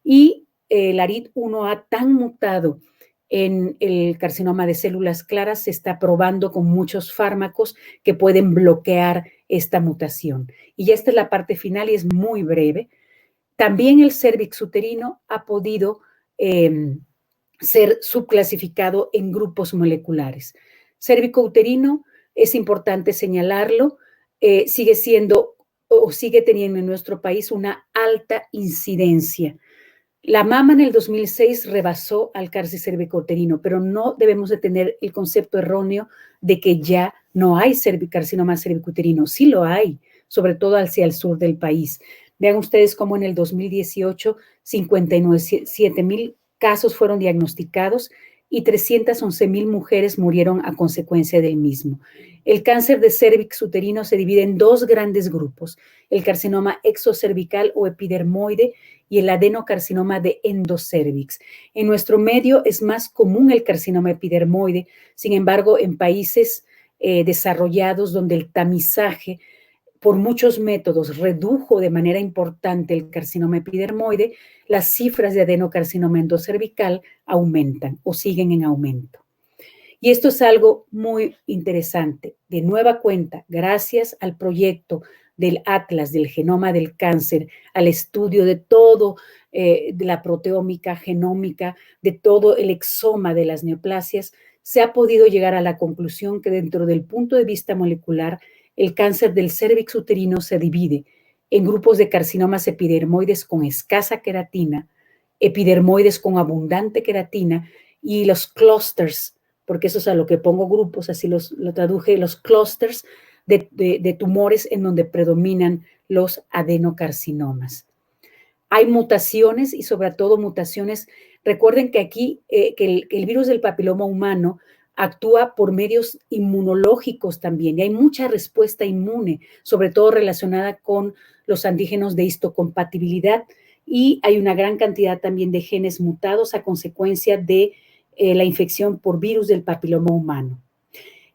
y el ARID1A tan mutado en el carcinoma de células claras se está probando con muchos fármacos que pueden bloquear esta mutación. Y ya esta es la parte final y es muy breve. También el cérvix uterino ha podido ser subclasificado en grupos moleculares. Cérvico-uterino, es importante señalarlo, sigue siendo o sigue teniendo en nuestro país una alta incidencia. La mama en el 2006 rebasó al cáncer cervicouterino, pero no debemos de tener el concepto erróneo de que ya no hay carcinoma cervicouterino. Sí lo hay, sobre todo hacia el sur del país. Vean ustedes cómo en el 2018 57,000 casos fueron diagnosticados y 311,000 mujeres murieron a consecuencia del mismo. El cáncer de cérvix uterino se divide en dos grandes grupos, el carcinoma exocervical o epidermoide y el adenocarcinoma de endocérvix. En nuestro medio es más común el carcinoma epidermoide, sin embargo, en países desarrollados donde el tamizaje por muchos métodos redujo de manera importante el carcinoma epidermoide, las cifras de adenocarcinoma endocervical aumentan o siguen en aumento. Y esto es algo muy interesante. De nueva cuenta, gracias al proyecto del Atlas del Genoma del Cáncer, al estudio de todo, de la proteómica, genómica, de todo el exoma de las neoplasias, se ha podido llegar a la conclusión que dentro del punto de vista molecular, el cáncer del cérvix uterino se divide en grupos de carcinomas epidermoides con escasa queratina, epidermoides con abundante queratina y los clusters, porque eso es a lo que pongo grupos, así lo traduje, los clusters de tumores en donde predominan los adenocarcinomas. Hay mutaciones y sobre todo mutaciones. Recuerden que aquí que el virus del papiloma humano actúa por medios inmunológicos también y hay mucha respuesta inmune, sobre todo relacionada con los antígenos de histocompatibilidad y hay una gran cantidad también de genes mutados a consecuencia de la infección por virus del papiloma humano.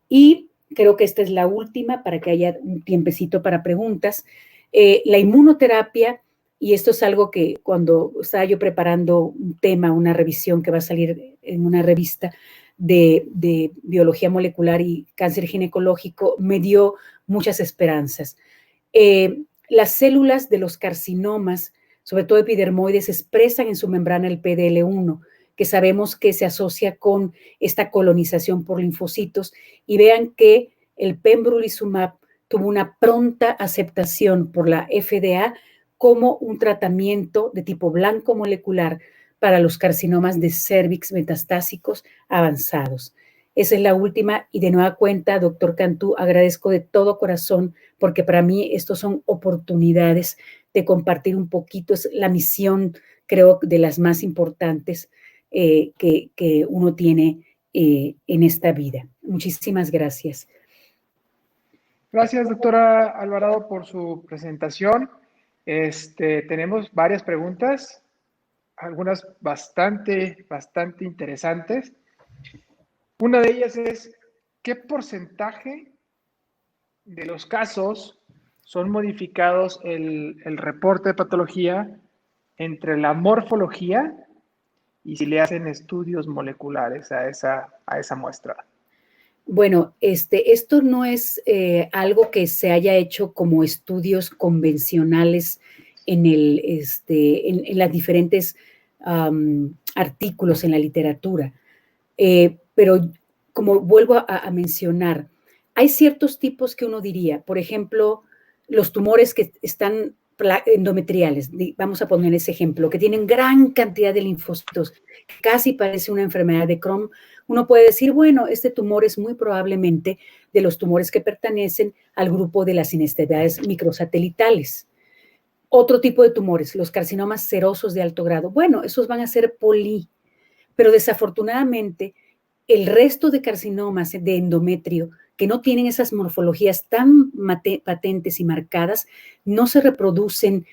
Y creo que esta es la última para que haya un tiempecito para preguntas. La inmunoterapia, y esto es algo que cuando estaba yo preparando un tema, una revisión que va a salir en una revista de biología molecular y cáncer ginecológico, me dio muchas esperanzas. Las células de los carcinomas, sobre todo epidermoides, expresan en su membrana el PDL1, que sabemos que se asocia con esta colonización por linfocitos, y vean que el pembrolizumab tuvo una pronta aceptación por la FDA como un tratamiento de tipo blanco molecular para los carcinomas de cérvix metastásicos avanzados. Esa es la última y de nueva cuenta, doctor Cantú, agradezco de todo corazón porque para mí estos son oportunidades de compartir un poquito, es la misión, creo, de las más importantes que uno tiene en esta vida. Muchísimas gracias. Gracias, doctora Alvarado, por su presentación. Tenemos varias preguntas, algunas bastante interesantes. Una de ellas es, ¿qué porcentaje de los casos son modificados el reporte de patología entre la morfología y si le hacen estudios moleculares a esa muestra? Bueno, esto no es algo que se haya hecho como estudios convencionales en las diferentes artículos en la literatura. Pero como vuelvo a mencionar, hay ciertos tipos que uno diría, por ejemplo, los tumores que están endometriales, vamos a poner ese ejemplo, que tienen gran cantidad de linfocitos, casi parece una enfermedad de Crohn. Uno puede decir, bueno, este tumor es muy probablemente de los tumores que pertenecen al grupo de las inestabilidades microsatelitales. Otro tipo de tumores, los carcinomas serosos de alto grado, bueno, esos van a ser poli, pero desafortunadamente el resto de carcinomas de endometrio que no tienen esas morfologías tan patentes y marcadas, no se reproducen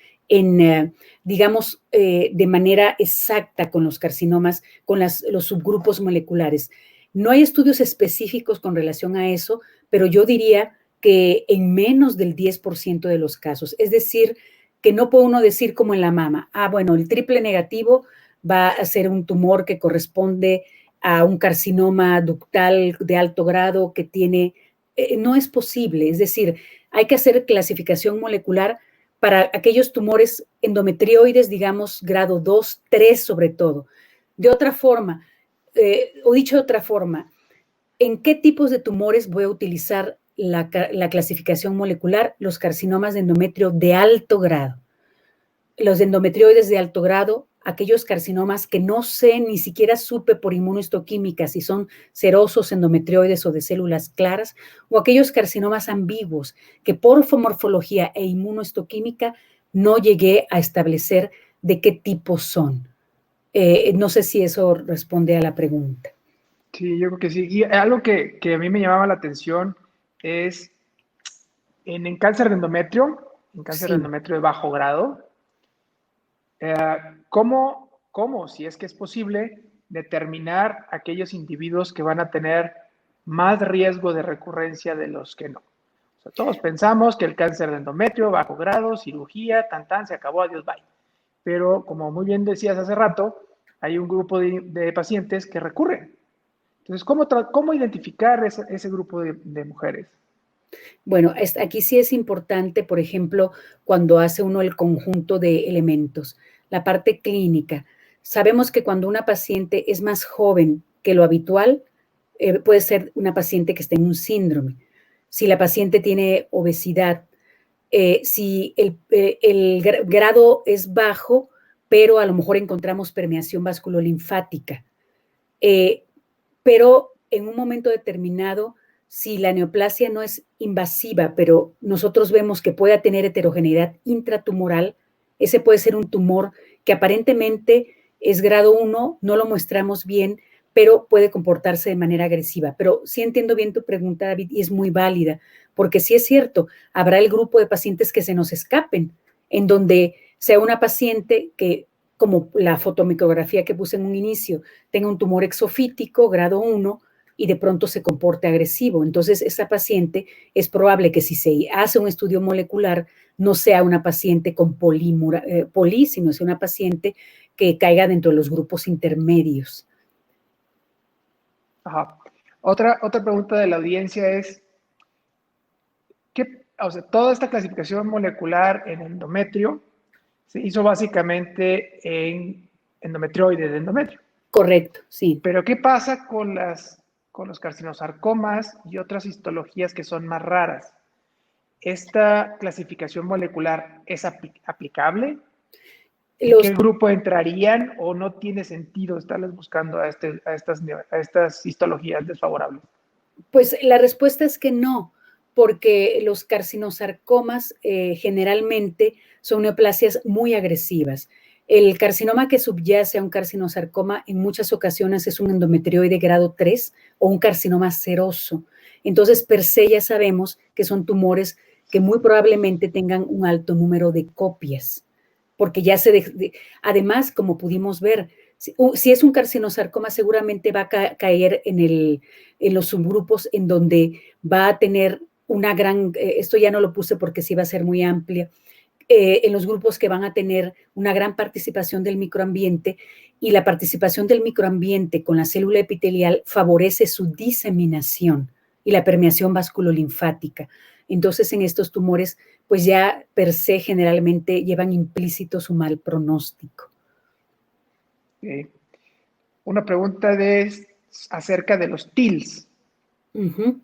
digamos, de manera exacta con los carcinomas, con los subgrupos moleculares. No hay estudios específicos con relación a eso, pero yo diría que en menos del 10% de los casos. Es decir, que no puede uno decir como en la mama, bueno, el triple negativo va a ser un tumor que corresponde a un carcinoma ductal de alto grado que tiene, no es posible, es decir, hay que hacer clasificación molecular para aquellos tumores endometrioides, digamos, grado 2, 3 sobre todo. De otra forma, o dicho de otra forma, ¿en qué tipos de tumores voy a utilizar la clasificación molecular? Los carcinomas de endometrio de alto grado. Los endometrioides de alto grado, aquellos carcinomas que no sé, ni siquiera supe por inmunohistoquímica si son serosos endometrioides o de células claras, o aquellos carcinomas ambiguos que por morfología e inmunohistoquímica no llegué a establecer de qué tipo son. No sé si eso responde a la pregunta. Sí, yo creo que sí. Y algo que a mí me llamaba la atención es en cáncer de endometrio, en cáncer de Sí. endometrio de bajo grado, ¿cómo, si es que es posible, determinar aquellos individuos que van a tener más riesgo de recurrencia de los que no? O sea, todos pensamos que el cáncer de endometrio, bajo grado, cirugía, tan, se acabó, adiós, bye. Pero como muy bien decías hace rato, hay un grupo de pacientes que recurren. Entonces, ¿cómo identificar ese grupo de mujeres? Bueno, aquí sí es importante, por ejemplo, cuando hace uno el conjunto de elementos, la parte clínica. Sabemos que cuando una paciente es más joven que lo habitual, puede ser una paciente que esté en un síndrome. Si la paciente tiene obesidad, si el grado es bajo, pero a lo mejor encontramos permeación vasculolinfática. Pero en un momento determinado, si la neoplasia no es invasiva, pero nosotros vemos que pueda tener heterogeneidad intratumoral, ese puede ser un tumor que aparentemente es grado 1, no lo muestramos bien, pero puede comportarse de manera agresiva. Pero sí entiendo bien tu pregunta, David, y es muy válida, porque sí es cierto, habrá el grupo de pacientes que se nos escapen, en donde sea una paciente que, como la fotomicrografía que puse en un inicio, tenga un tumor exofítico grado 1 y de pronto se comporte agresivo. Entonces, esa paciente es probable que si se hace un estudio molecular no sea una paciente con poli, sino sea una paciente que caiga dentro de los grupos intermedios. Ajá. Otra pregunta de la audiencia es, o sea, toda esta clasificación molecular en endometrio se hizo básicamente en endometrioide de endometrio. Correcto, sí. Pero ¿qué pasa con los carcinosarcomas y otras histologías que son más raras? ¿Esta clasificación molecular es aplicable? ¿En Los qué grupo entrarían o no tiene sentido estarles buscando a estas histologías desfavorables? Pues la respuesta es que no, porque los carcinosarcomas generalmente son neoplasias muy agresivas. El carcinoma que subyace a un carcinosarcoma en muchas ocasiones es un endometrioide grado 3 o un carcinoma seroso. Entonces, per se ya sabemos que son tumores que muy probablemente tengan un alto número de copias, porque ya además, como pudimos ver, si es un carcinosarcoma, seguramente va a caer en los subgrupos en donde va a tener una gran, esto ya no lo puse porque sí va a ser muy amplia, en los grupos que van a tener una gran participación del microambiente, y la participación del microambiente con la célula epitelial favorece su diseminación y la permeación vasculolinfática. Entonces, en estos tumores, pues ya per se generalmente llevan implícito su mal pronóstico. Una pregunta acerca de los TILs. Uh-huh.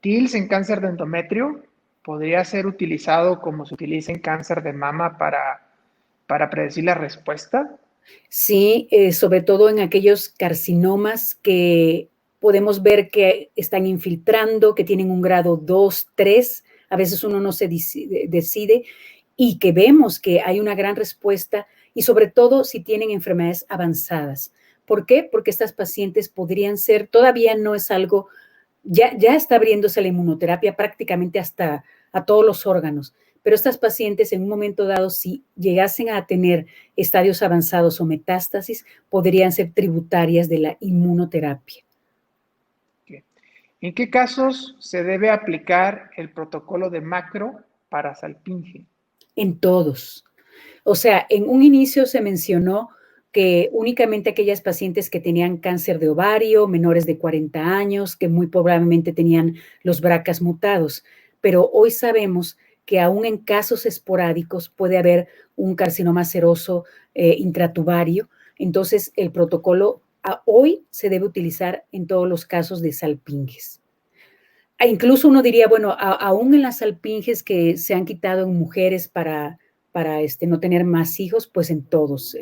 TILs en cáncer de endometrio podría ser utilizado como se utiliza en cáncer de mama para predecir la respuesta. Sí, sobre todo en aquellos carcinomas que podemos ver que están infiltrando, que tienen un grado 2, 3, a veces uno no se decide, y que vemos que hay una gran respuesta, y sobre todo si tienen enfermedades avanzadas. ¿Por qué? Porque estas pacientes podrían ser, todavía no es algo, ya está abriéndose la inmunoterapia prácticamente hasta a todos los órganos, pero estas pacientes en un momento dado, si llegasen a tener estadios avanzados o metástasis, podrían ser tributarias de la inmunoterapia. ¿En qué casos se debe aplicar el protocolo de macro para salpinge? En todos. O sea, en un inicio se mencionó que únicamente aquellas pacientes que tenían cáncer de ovario, menores de 40 años, que muy probablemente tenían los BRCAs mutados, pero hoy sabemos que aún en casos esporádicos puede haber un carcinoma seroso intratubario. Entonces, el protocolo hoy se debe utilizar en todos los casos de salpinges. Incluso uno diría, bueno, aún en las salpinges que se han quitado en mujeres para no tener más hijos, pues en todos.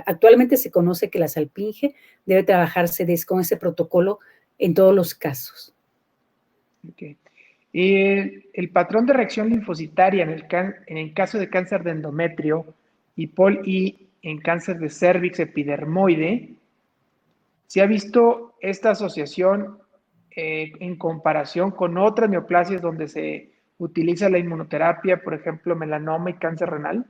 Actualmente se conoce que la salpinge debe trabajarse con ese protocolo en todos los casos. Okay. Y el patrón de reacción linfocitaria en el caso de cáncer de endometrio y POLI en cáncer de cérvix epidermoide, se ha visto esta asociación en comparación con otras neoplasias donde se utiliza la inmunoterapia, por ejemplo, melanoma y cáncer renal.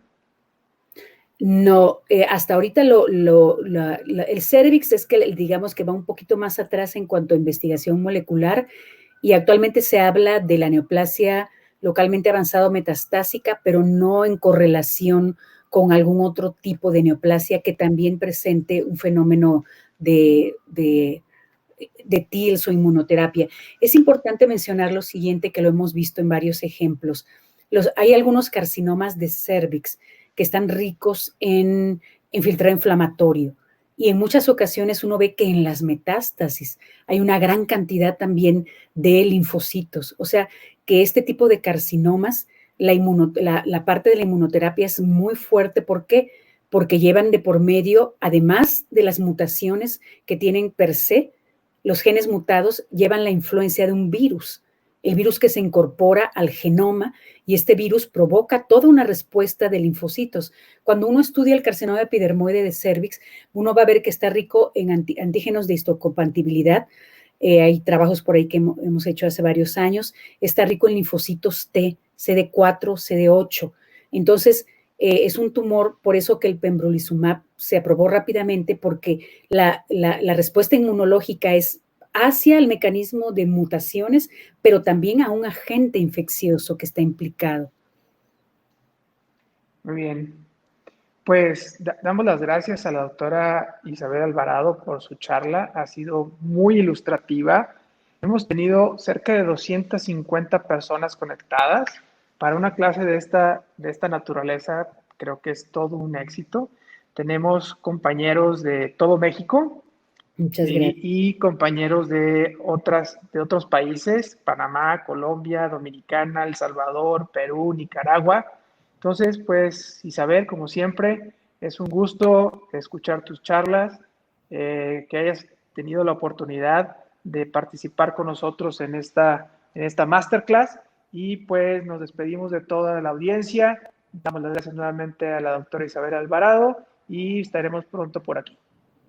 No, hasta ahorita el cervix es que digamos que va un poquito más atrás en cuanto a investigación molecular y actualmente se habla de la neoplasia localmente avanzado metastásica, pero no en correlación con algún otro tipo de neoplasia que también presente un fenómeno de TILS o inmunoterapia. Es importante mencionar lo siguiente, que lo hemos visto en varios ejemplos. Hay algunos carcinomas de cervix que están ricos en filtrado inflamatorio. Y en muchas ocasiones uno ve que en las metástasis hay una gran cantidad también de linfocitos. O sea, que este tipo de carcinomas, la parte de la inmunoterapia es muy fuerte. ¿Por qué? Porque llevan de por medio, además de las mutaciones que tienen per se, los genes mutados llevan la influencia de un virus, el virus que se incorpora al genoma, y este virus provoca toda una respuesta de linfocitos. Cuando uno estudia el carcinoma epidermoide de cervix, uno va a ver que está rico en antígenos de histocompatibilidad. Hay trabajos por ahí que hemos hecho hace varios años. Está rico en linfocitos T, CD4, CD8. Entonces, es un tumor, por eso que el pembrolizumab se aprobó rápidamente, porque la respuesta inmunológica es hacia el mecanismo de mutaciones, pero también a un agente infeccioso que está implicado. Muy bien. Pues damos las gracias a la doctora Isabel Alvarado por su charla. Ha sido muy ilustrativa. Hemos tenido cerca de 250 personas conectadas. Para una clase de esta naturaleza, creo que es todo un éxito. Tenemos compañeros de todo México Muchas gracias. y compañeros de otros países, Panamá, Colombia, Dominicana, El Salvador, Perú, Nicaragua. Entonces, pues, Isabel, como siempre, es un gusto escuchar tus charlas, que hayas tenido la oportunidad de participar con nosotros en esta masterclass, y pues nos despedimos de toda la audiencia. Damos las gracias nuevamente a la doctora Isabel Alvarado y estaremos pronto por aquí.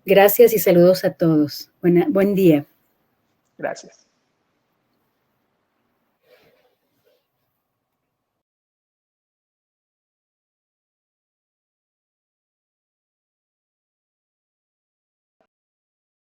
Gracias y saludos a todos. Buen día. Gracias.